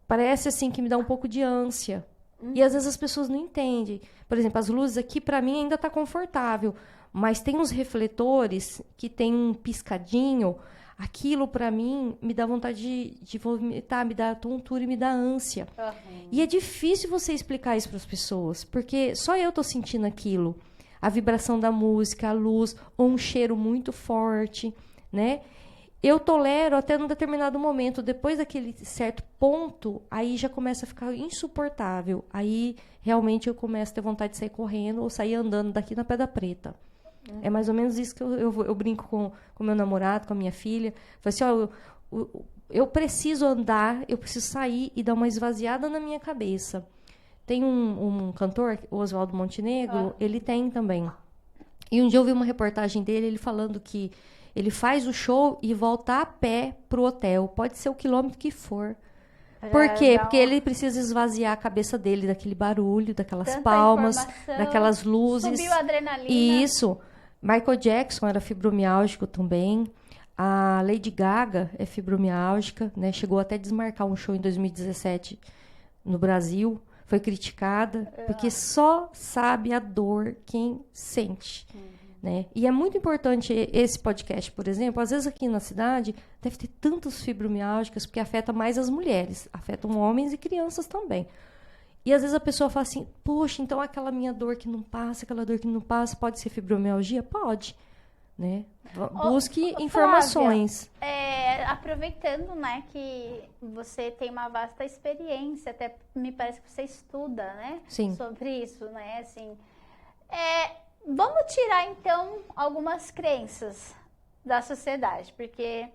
Parece assim que me dá um pouco de ânsia. E às vezes as pessoas não entendem. Por exemplo, as luzes aqui para mim ainda tá confortável, mas tem uns refletores que tem um piscadinho. Aquilo, para mim, me dá vontade de vomitar, me dá tontura e me dá ânsia. E é difícil você explicar isso para as pessoas, porque só eu tô sentindo aquilo. A vibração da música, a luz, ou um cheiro muito forte, né? Eu tolero até num determinado momento. Depois daquele certo ponto, aí já começa a ficar insuportável. Aí, realmente, eu começo a ter vontade de sair correndo ou sair andando daqui na Pedra Preta. É mais ou menos isso que eu brinco com meu namorado, com a minha filha. Falo assim, eu preciso andar, eu preciso sair e dar uma esvaziada na minha cabeça. Tem um cantor, o Oswaldo Montenegro, ele tem também. E um dia eu vi uma reportagem dele, ele falando que ele faz o show e volta a pé pro hotel. Pode ser o quilômetro que for. Por quê? Porque ele precisa esvaziar a cabeça dele daquele barulho, daquelas Tanta palmas, daquelas luzes. Subiu a adrenalina. Isso. Michael Jackson era fibromiálgico também. A Lady Gaga é fibromiálgica, né? Chegou até a desmarcar um show em 2017 no Brasil. Foi criticada, porque só sabe a dor quem sente. Né? E é muito importante esse podcast, por exemplo. Às vezes aqui na cidade deve ter tantas fibromialgicas, porque afeta mais as mulheres. Afetam homens e crianças também. E às vezes a pessoa fala assim, poxa, então aquela minha dor que não passa, aquela dor que não passa, pode ser fibromialgia? Pode, né? Busque informações. Flávia, aproveitando, né, que você tem uma vasta experiência, até me parece que você estuda, né? Sim. Sobre isso, né? Assim, vamos tirar, então, algumas crenças da sociedade, porque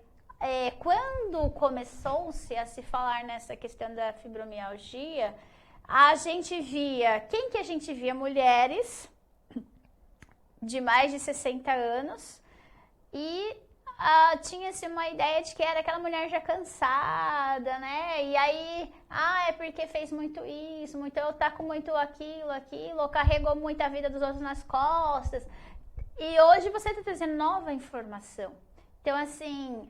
quando começou-se a se falar nessa questão da fibromialgia, a gente via... Quem que a gente via? Mulheres de mais de 60 anos e tinha-se uma ideia de que era aquela mulher já cansada, né? E aí, é porque fez muito isso, então tá com muito aquilo, ou carregou muita vida dos outros nas costas. E hoje você está trazendo nova informação. Então, assim,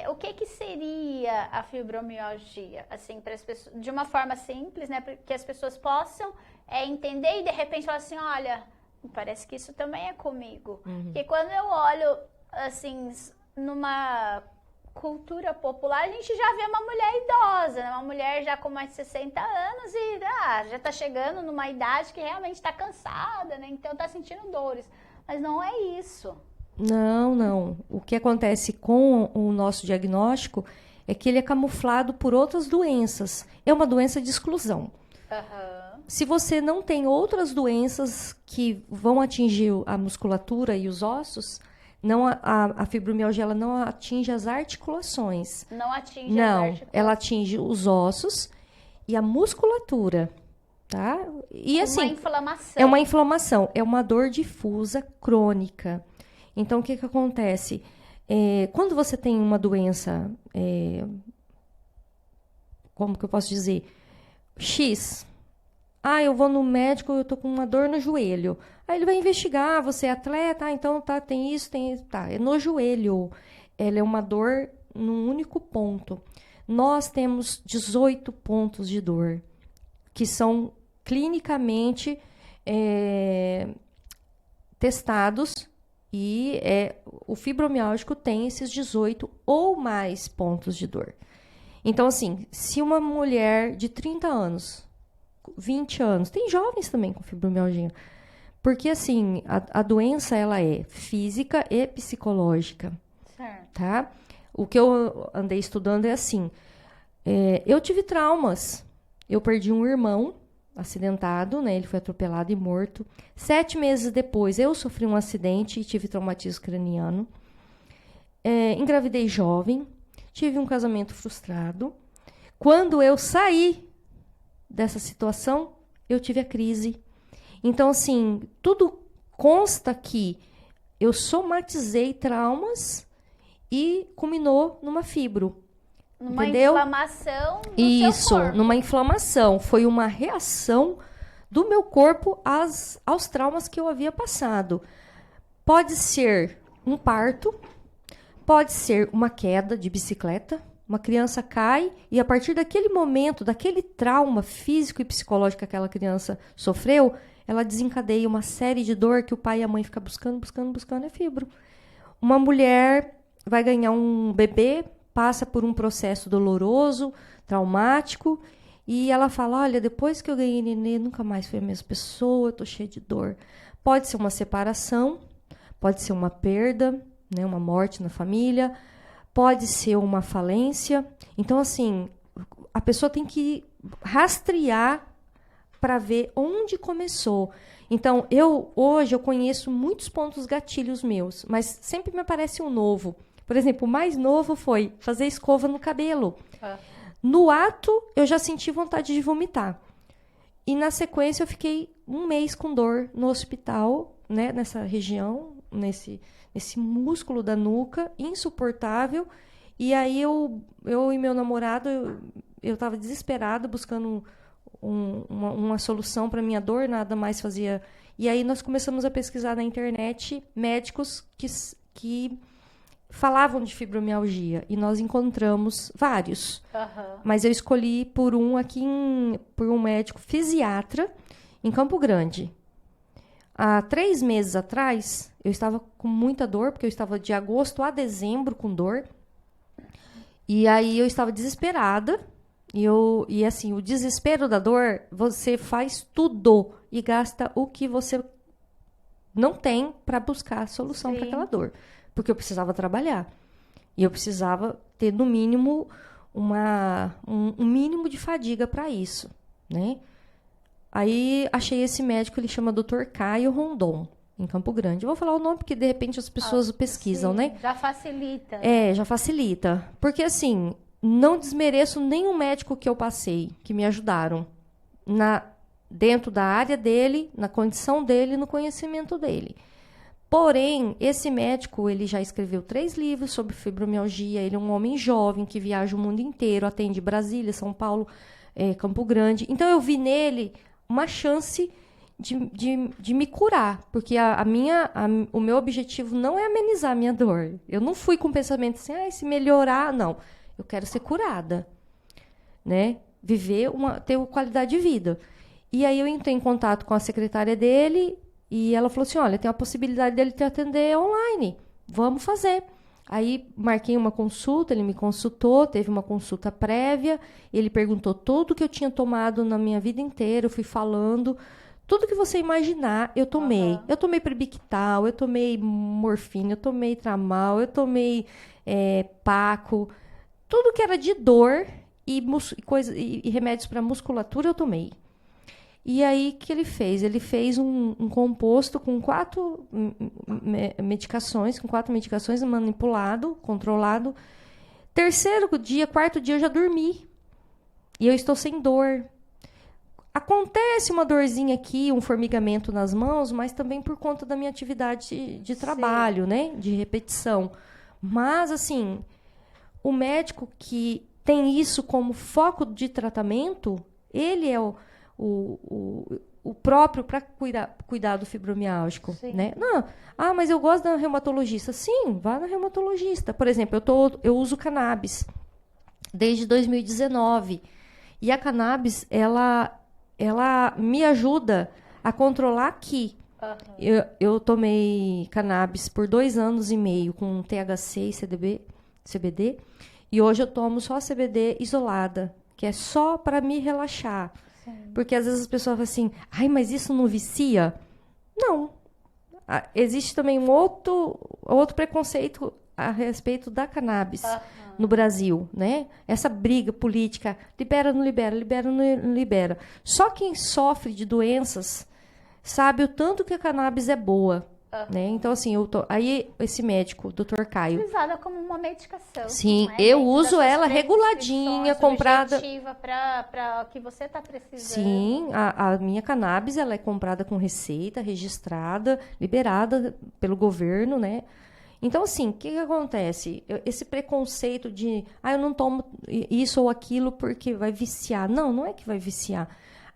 o que seria a fibromialgia? Assim, para as pessoas, de uma forma simples, né? Para que as pessoas possam entender e, de repente, falar assim, olha, parece que isso também é comigo. Porque quando eu olho, assim, numa cultura popular, a gente já vê uma mulher idosa, né? Uma mulher já com mais de 60 anos e já está chegando numa idade que realmente está cansada, né? Então, está sentindo dores. Mas não é isso. Não. O que acontece com o nosso diagnóstico é que ele é camuflado por outras doenças. É uma doença de exclusão. Se você não tem outras doenças que vão atingir a musculatura e os ossos, a fibromialgia ela não atinge as articulações. Não atinge as articulações. Ela atinge os ossos e a musculatura. Tá? E, assim, uma inflamação. É uma inflamação, é uma dor difusa crônica. Então, o que acontece? Quando você tem uma doença como que eu posso dizer? X. Eu vou no médico, eu tô com uma dor no joelho. Aí ele vai investigar, você é atleta, então tem isso, é no joelho. Ela é uma dor num único ponto. Nós temos 18 pontos de dor, que são clinicamente testados, e o fibromialgico tem esses 18 ou mais pontos de dor. Então, assim, se uma mulher de 30 anos, 20 anos, tem jovens também com fibromialgia, porque, assim, a doença, ela é física e psicológica, certo. Tá? O que eu andei estudando é assim, eu tive traumas, eu perdi um irmão acidentado, né? Ele foi atropelado e morto. 7 meses depois, eu sofri um acidente e tive traumatismo craniano. Engravidei jovem, tive um casamento frustrado. Quando eu saí dessa situação, eu tive a crise. Então, assim, tudo consta que eu somatizei traumas e culminou numa fibro. Numa entendeu? inflamação do Isso, seu corpo. numa inflamação. Foi uma reação do meu corpo aos traumas que eu havia passado. Pode ser um parto, pode ser uma queda de bicicleta. Uma criança cai e, a partir daquele momento, daquele trauma físico e psicológico que aquela criança sofreu, ela desencadeia uma série de dor que o pai e a mãe ficam buscando, é fibro. Uma mulher vai ganhar um bebê, passa por um processo doloroso, traumático, e ela fala, olha, depois que eu ganhei nenê, nunca mais fui a mesma pessoa, eu tô cheia de dor. Pode ser uma separação, pode ser uma perda, né, uma morte na família, pode ser uma falência. Então, assim, a pessoa tem que rastrear para ver onde começou. Então, hoje eu conheço muitos pontos gatilhos meus, mas sempre me aparece um novo. Por exemplo, o mais novo foi fazer escova no cabelo. No ato, eu já senti vontade de vomitar. E na sequência, eu fiquei 1 mês com dor no hospital, né, nessa região, nesse músculo da nuca, insuportável. E aí, eu e meu namorado, eu estava desesperada, buscando uma solução para minha dor, nada mais fazia. E aí, nós começamos a pesquisar na internet médicos que falavam de fibromialgia, e nós encontramos vários. Mas eu escolhi por um médico fisiatra em Campo Grande. Há 3 meses atrás, eu estava com muita dor, porque eu estava de agosto a dezembro com dor. E aí eu estava desesperada. E assim, o desespero da dor, você faz tudo e gasta o que você não tem para buscar a solução para aquela dor. Porque eu precisava trabalhar. E eu precisava ter, no mínimo, um mínimo de fadiga para isso, né? Aí achei esse médico, ele chama Dr. Caio Rondon, em Campo Grande. Eu vou falar o nome porque, de repente, as pessoas pesquisam, sim, né? Já facilita. Já facilita. Porque, assim, não desmereço nenhum médico que eu passei, que me ajudaram dentro da área dele, na condição dele, no conhecimento dele. Porém, esse médico, ele já escreveu 3 livros sobre fibromialgia. Ele é um homem jovem que viaja o mundo inteiro, atende Brasília, São Paulo, Campo Grande. Então, eu vi nele uma chance de me curar, porque o meu objetivo não é amenizar a minha dor. Eu não fui com o pensamento assim, se melhorar, não. Eu quero ser curada, né? Ter uma qualidade de vida. E aí eu entrei em contato com a secretária dele e ela falou assim, olha, tem a possibilidade dele te atender online. Vamos fazer. Aí marquei uma consulta, ele me consultou, teve uma consulta prévia, ele perguntou tudo que eu tinha tomado na minha vida inteira, eu fui falando, tudo que você imaginar, eu tomei. Eu tomei Pribictal, eu tomei morfina, eu tomei Tramal, eu tomei Paco, tudo que era de dor e remédios para musculatura eu tomei. E aí, o que ele fez? Ele fez um composto com 4 medicações, manipulado, controlado. 3º dia, 4º dia, eu já dormi. E eu estou sem dor. Acontece uma dorzinha aqui, um formigamento nas mãos, mas também por conta da minha atividade de trabalho, né? De repetição. Mas, assim, o médico que tem isso como foco de tratamento, ele é o próprio para cuidar do fibromialgico, né? Não, mas eu gosto da reumatologista. Sim, vá na reumatologista. Por exemplo, eu uso cannabis desde 2019. E a cannabis, ela me ajuda a controlar aqui. Eu tomei cannabis por 2 anos e meio com THC e CBD. E hoje eu tomo só CBD isolada, que é só para me relaxar. Sim. Porque às vezes as pessoas falam assim, ai, mas isso não vicia? Não. Existe também um outro preconceito a respeito da cannabis no Brasil, né? Essa briga política, libera, não libera, libera, não libera. Só quem sofre de doenças sabe o tanto que a cannabis é boa. Né? Então, assim, aí esse médico, Dr. Caio... Utilizada como uma medicação. Sim, eu uso ela reguladinha, comprada... para o que você está precisando. Sim, a minha cannabis, ela é comprada com receita, registrada, liberada pelo governo, né? Então, assim, o que acontece? Esse preconceito de, eu não tomo isso ou aquilo porque vai viciar. Não, não é que vai viciar.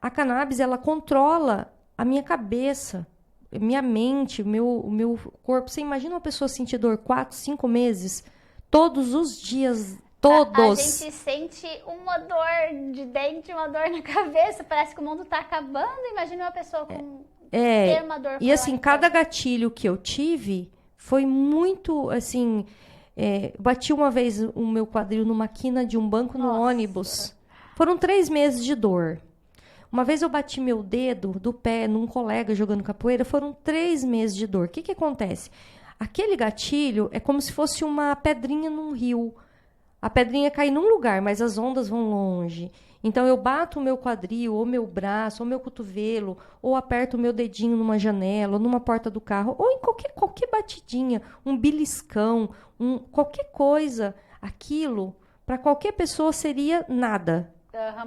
A cannabis, ela controla a minha cabeça, minha mente, o meu corpo. Você imagina uma pessoa sentir dor 4, 5 meses, todos os dias, todos. A gente sente uma dor de dente, uma dor na cabeça, parece que o mundo está acabando. Imagina uma pessoa com ter uma dor. E assim, cada gatilho que eu tive foi muito, assim, bati uma vez o meu quadril numa quina de um banco no ônibus. Foram 3 meses de dor. Uma vez eu bati meu dedo do pé num colega jogando capoeira, foram 3 meses de dor. O que acontece? Aquele gatilho é como se fosse uma pedrinha num rio. A pedrinha cai num lugar, mas as ondas vão longe. Então, eu bato o meu quadril, ou meu braço, ou meu cotovelo, ou aperto o meu dedinho numa janela, ou numa porta do carro, ou em qualquer batidinha, um beliscão, qualquer coisa. Aquilo, para qualquer pessoa, seria nada.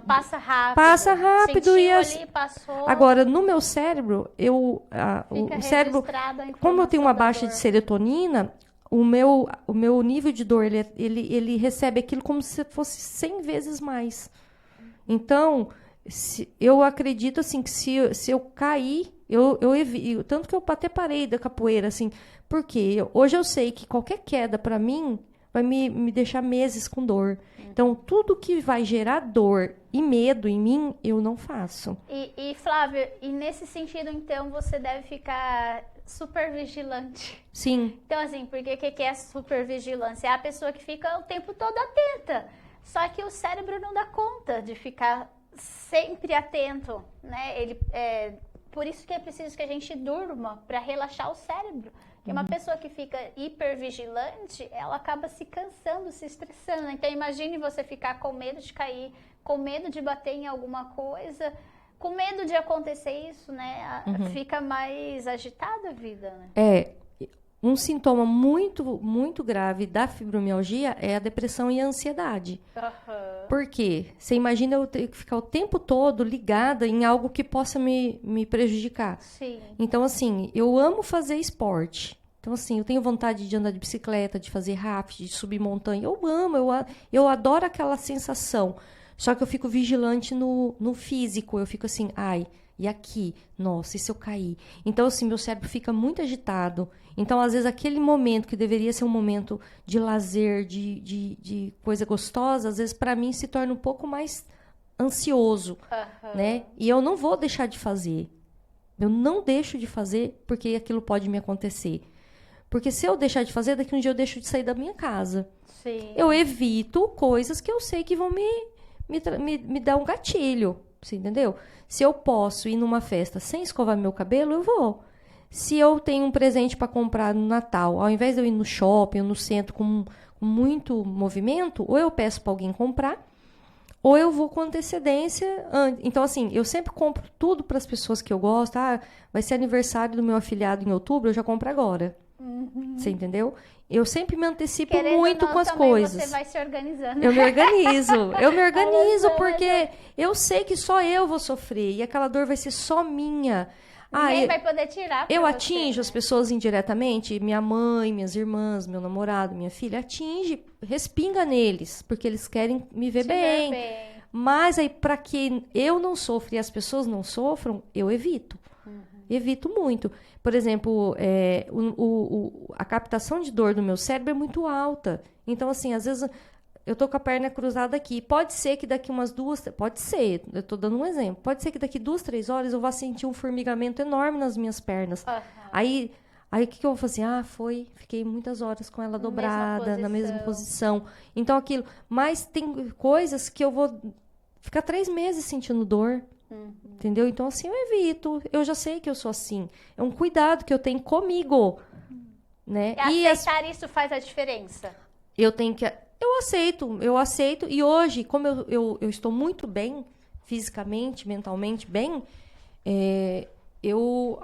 Passa rápido. Passa rápido. Sentiu ali, passou. Agora, no meu cérebro, o cérebro, como eu tenho uma baixa de serotonina, o meu nível de dor, ele recebe aquilo como se fosse 100 vezes mais. Então, eu acredito assim que se eu cair, eu evito. Tanto que eu até parei da capoeira, assim, porque hoje eu sei que qualquer queda para mim vai me deixar meses com dor. Então, tudo que vai gerar dor e medo em mim, eu não faço. E Flávia, e nesse sentido, então, você deve ficar super vigilante. Sim. Então, assim, porque o que é super vigilância? É a pessoa que fica o tempo todo atenta. Só que o cérebro não dá conta de ficar sempre atento, né? Por isso que é preciso que a gente durma para relaxar o cérebro. Porque uma pessoa que fica hipervigilante, ela acaba se cansando, se estressando. Então, imagine você ficar com medo de cair, com medo de bater em alguma coisa, com medo de acontecer isso, né? Fica mais agitada a vida, né? Um sintoma muito, muito grave da fibromialgia é a depressão e a ansiedade. Por quê? Você imagina eu ter que ficar o tempo todo ligada em algo que possa me prejudicar. Sim. Então, assim, eu amo fazer esporte. Então, assim, eu tenho vontade de andar de bicicleta, de fazer rafting, de subir montanha. Eu amo, eu adoro aquela sensação. Só que eu fico vigilante no físico. Eu fico assim, e aqui? Nossa, e se eu cair? Então, assim, meu cérebro fica muito agitado. Então, às vezes, aquele momento que deveria ser um momento de lazer, de coisa gostosa, às vezes, para mim, se torna um pouco mais ansioso, né? E eu não vou deixar de fazer. Eu não deixo de fazer porque aquilo pode me acontecer. Porque se eu deixar de fazer, daqui um dia eu deixo de sair da minha casa. Sim. Eu evito coisas que eu sei que vão me dar um gatilho, você entendeu? Se eu posso ir numa festa sem escovar meu cabelo, eu vou. Se eu tenho um presente para comprar no Natal, ao invés de eu ir no shopping ou no centro com muito movimento, ou eu peço para alguém comprar, ou eu vou com antecedência. Então, assim, eu sempre compro tudo para as pessoas que eu gosto. Vai ser aniversário do meu afilhado em outubro, eu já compro agora. Você entendeu? Eu sempre me antecipo muito com as coisas. Você vai se organizando. Eu me organizo porque eu sei que só eu vou sofrer e aquela dor vai ser só minha. Ninguém vai poder tirar. Eu atinjo as pessoas indiretamente, minha mãe, minhas irmãs, meu namorado, minha filha, atinge respinga neles, porque eles querem me ver bem. Mas aí, para que eu não sofra e as pessoas não sofram, eu evito. Evito muito. Por exemplo, a captação de dor do meu cérebro é muito alta. Então, assim, às vezes eu tô com a perna cruzada aqui. Pode ser que daqui umas 2... Pode ser, eu tô dando um exemplo. Pode ser que daqui 2, 3 horas eu vá sentir um formigamento enorme nas minhas pernas. Aí o que eu vou fazer? Fiquei muitas horas com ela dobrada, na mesma posição. Então, aquilo... Mas tem coisas que eu vou ficar 3 meses sentindo dor. Entendeu? Então, assim, eu evito. Eu já sei que eu sou assim. É um cuidado que eu tenho comigo. Né? E aceitar isso faz a diferença. Eu aceito. E hoje, como eu estou muito bem, fisicamente, mentalmente bem,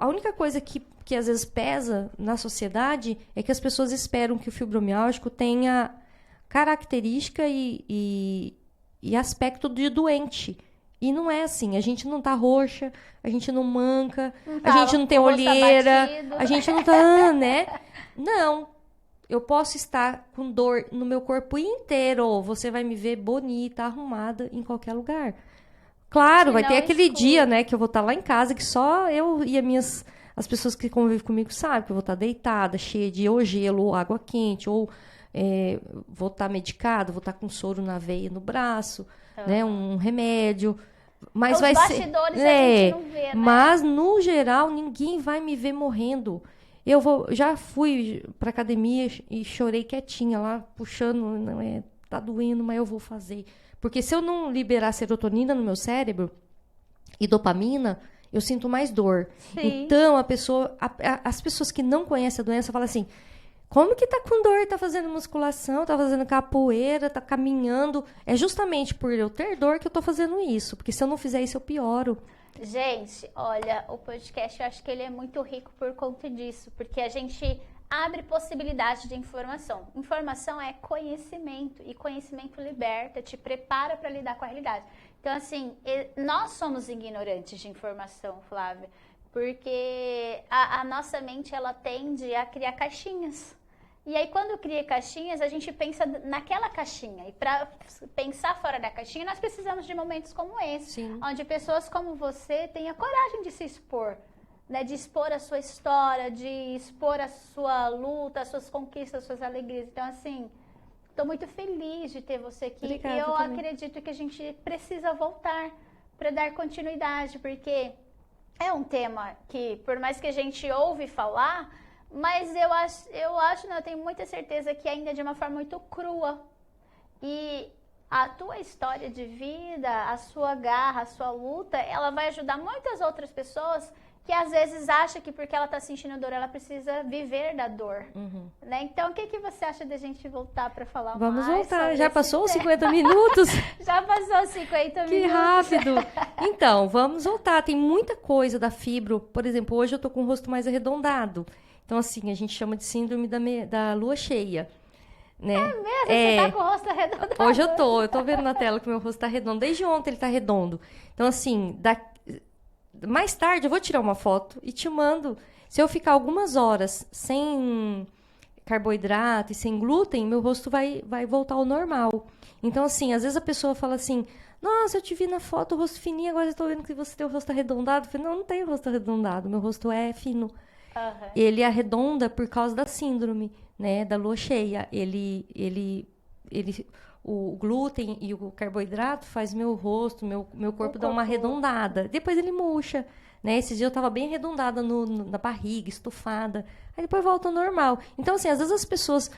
a única coisa que às vezes pesa na sociedade é que as pessoas esperam que o fibromialgico tenha característica e aspecto de doente. E não é assim. A gente não tá roxa, a gente não manca, a gente não tem olheira, a gente não tá, né? Não. Eu posso estar com dor no meu corpo inteiro. Você vai me ver bonita, arrumada em qualquer lugar. Claro, vai ter aquele dia, né, que eu vou estar lá em casa, que só eu e as pessoas que convivem comigo sabem que eu vou estar deitada, cheia de ou gelo, ou água quente, ou vou estar medicada, vou estar com soro na veia, no braço, né, um remédio. Mas os vai bastidores ser, a gente não vê, né? Mas, no geral, ninguém vai me ver morrendo. Já fui pra academia e chorei quietinha lá, puxando, tá doendo, mas eu vou fazer. Porque se eu não liberar serotonina no meu cérebro e dopamina, eu sinto mais dor. Sim. Então, as pessoas que não conhecem a doença falam assim, como que tá com dor? Tá fazendo musculação, tá fazendo capoeira, tá caminhando. É justamente por eu ter dor que eu tô fazendo isso. Porque se eu não fizer isso, eu pioro. Gente, olha, o podcast eu acho que ele é muito rico por conta disso, porque a gente abre possibilidade de informação. Informação é conhecimento, e conhecimento liberta, te prepara para lidar com a realidade. Então, assim, nós somos ignorantes de informação, Flávia, porque a nossa mente, ela tende a criar caixinhas. E aí, quando cria caixinhas, a gente pensa naquela caixinha. E para pensar fora da caixinha, nós precisamos de momentos como esse. Sim. Onde pessoas como você tenham coragem de se expor. Né? De expor a sua história, de expor a sua luta, as suas conquistas, as suas alegrias. Então, assim, estou muito feliz de ter você aqui. Obrigada, e eu acredito que a gente precisa voltar para dar continuidade. Porque é um tema que, por mais que a gente ouve falar... Mas eu tenho muita certeza que ainda é de uma forma muito crua. E a tua história de vida, a sua garra, a sua luta, ela vai ajudar muitas outras pessoas que às vezes acham que porque ela está sentindo dor, ela precisa viver da dor. Né? Então, o que você acha da gente voltar para falar mais? Vamos voltar. Já passou os 50 minutos? Já passou os 50 minutos. Que rápido. Então, vamos voltar. Tem muita coisa da fibro. Por exemplo, hoje eu tô com o rosto mais arredondado. Então, assim, a gente chama de síndrome da lua cheia, né? É mesmo? Você tá com o rosto arredondado? Hoje eu tô vendo na tela que o meu rosto tá redondo. Desde ontem ele tá redondo. Então, assim, mais tarde eu vou tirar uma foto e te mando. Se eu ficar algumas horas sem carboidrato e sem glúten, meu rosto vai voltar ao normal. Então, assim, às vezes a pessoa fala assim, nossa, eu te vi na foto, o rosto fininho, agora eu tô vendo que você tem o rosto arredondado. Eu falei, não tenho rosto arredondado, meu rosto é fino. Ele arredonda por causa da síndrome, né, da lua cheia. O glúten e o carboidrato faz meu rosto, meu corpo dar uma arredondada. Depois ele murcha, né? Esse dia eu tava bem arredondada na barriga, estufada. Aí depois volta ao normal. Então, assim, às vezes as pessoas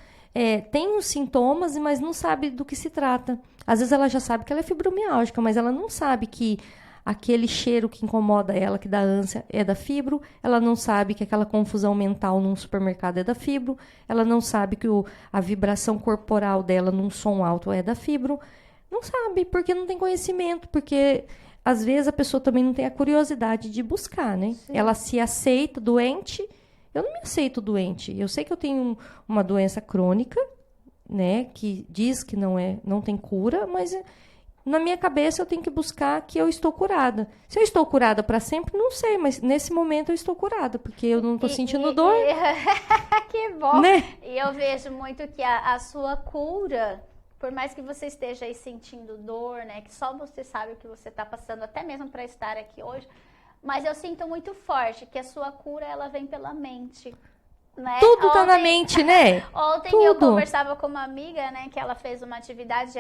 têm os sintomas, mas não sabem do que se trata. Às vezes ela já sabe que ela é fibromialgica, mas ela não sabe que aquele cheiro que incomoda ela, que dá ânsia, é da fibro. Ela não sabe que aquela confusão mental num supermercado é da fibro. Ela não sabe que a vibração corporal dela num som alto é da fibro. Não sabe, porque não tem conhecimento. Porque, às vezes, a pessoa também não tem a curiosidade de buscar, né? Sim. Ela se aceita doente. Eu não me aceito doente. Eu sei que eu tenho uma doença crônica, né? Que diz que não tem cura, mas... na minha cabeça eu tenho que buscar que eu estou curada. Se eu estou curada para sempre, não sei, mas nesse momento eu estou curada, porque eu não estou sentindo dor. Que bom! Né? E eu vejo muito que a sua cura, por mais que você esteja aí sentindo dor, né? Que só você sabe o que você está passando, até mesmo para estar aqui hoje. Mas eu sinto muito forte que a sua cura, ela vem pela mente. Né? Tudo tá na mente, né? Ontem eu conversava com uma amiga, né, que ela fez uma atividade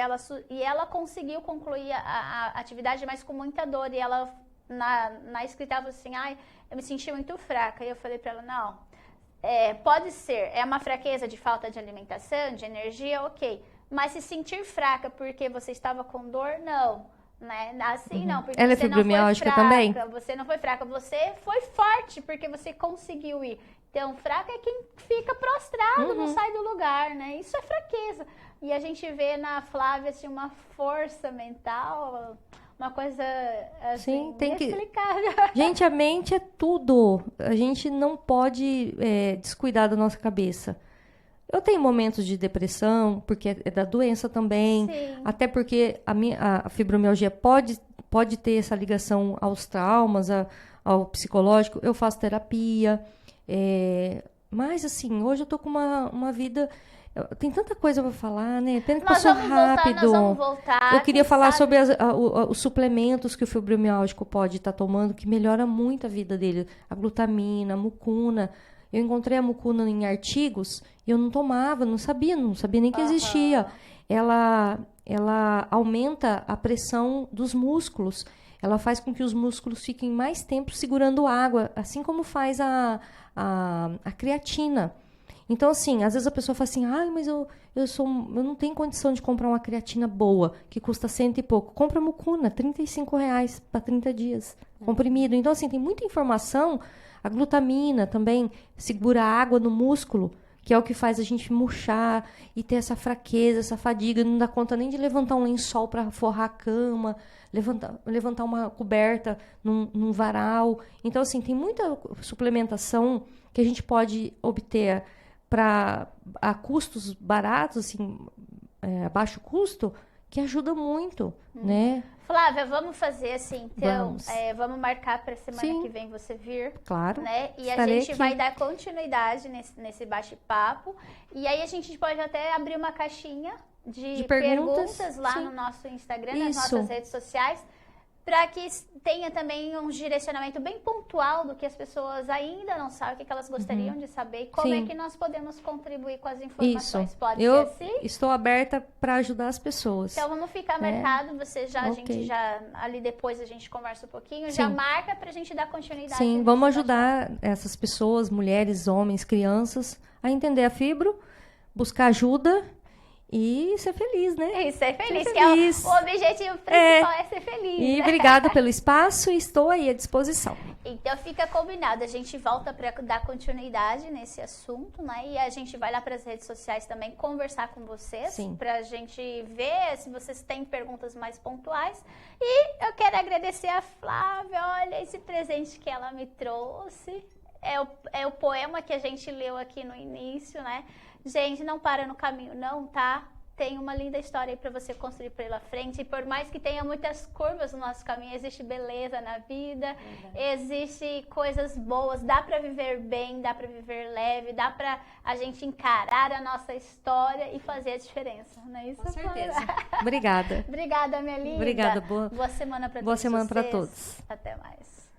e ela conseguiu concluir a atividade, mas com muita dor. E ela, na escrita, ela falou assim, ai, eu me senti muito fraca. E eu falei pra ela, não, pode ser, é uma fraqueza de falta de alimentação, de energia, ok. Mas se sentir fraca porque você estava com dor, não. Né? Assim não, porque ela você é fibromialgia não foi fraca, também? você não foi fraca, você foi forte porque você conseguiu ir. Então, fraca é quem fica prostrado, não sai do lugar, né? Isso é fraqueza. E a gente vê na Flávia, assim, uma força mental, uma coisa, assim, inexplicável. Gente, a mente é tudo. A gente não pode descuidar da nossa cabeça. Eu tenho momentos de depressão, porque é da doença também. Sim. Até porque a fibromialgia pode ter essa ligação aos traumas, ao psicológico. Eu faço terapia. Mas, assim, hoje eu tô com uma vida... Tem tanta coisa para falar, né? Pena que passou rápido. Nós vamos voltar. Eu queria falar sobre os suplementos que o fibromialgico pode estar tomando, que melhora muito a vida dele. A glutamina, a mucuna. Eu encontrei a mucuna em artigos e eu não tomava, não sabia nem que existia. Ela aumenta a pressão dos músculos. Ela faz com que os músculos fiquem mais tempo segurando água, assim como faz a creatina. Então, assim, às vezes a pessoa fala assim, mas eu não tenho condição de comprar uma creatina boa, que custa 100 e pouco. Compra mucuna, R$35 para 30 dias, comprimido. Então, assim, tem muita informação. A glutamina também segura água no músculo, que é o que faz a gente murchar e ter essa fraqueza, essa fadiga. Não dá conta nem de levantar um lençol para forrar a cama, levantar uma coberta num varal. Então, assim, tem muita suplementação que a gente pode obter a custos baratos, assim, a baixo custo, que ajuda muito, né? Flávia, vamos fazer assim, então, vamos marcar para semana que vem você vir. Claro. Né? E a gente vai dar continuidade nesse bate-papo. E aí a gente pode até abrir uma caixinha de perguntas lá no nosso Instagram, nas nossas redes sociais, para que tenha também um direcionamento bem pontual do que as pessoas ainda não sabem, o que elas gostariam de saber e como é que nós podemos contribuir com as informações. Pode ser assim? Estou aberta para ajudar as pessoas. Então vamos ficar marcado, a gente já, ali depois a gente conversa um pouquinho, já marca para a gente dar continuidade. Sim, vamos ajudar essas pessoas, mulheres, homens, crianças, a entender a fibro, buscar ajuda e ser feliz, né? E ser feliz, que é o objetivo principal é ser feliz. E né? obrigada pelo espaço e estou aí à disposição. Então fica combinado, a gente volta para dar continuidade nesse assunto, né? E a gente vai lá para as redes sociais também conversar com vocês, para a gente ver se vocês têm perguntas mais pontuais. E eu quero agradecer a Flávia, olha esse presente que ela me trouxe. É o poema que a gente leu aqui no início, né? Gente, não para no caminho não, tá? Tem uma linda história aí para você construir pela frente. E por mais que tenha muitas curvas no nosso caminho, existe beleza na vida, existe coisas boas, dá para viver bem, dá para viver leve, dá para a gente encarar a nossa história e fazer a diferença, não é isso? Com certeza. Obrigada. Obrigada, minha linda. Obrigada, boa semana para todos. Boa semana para todos. Até mais.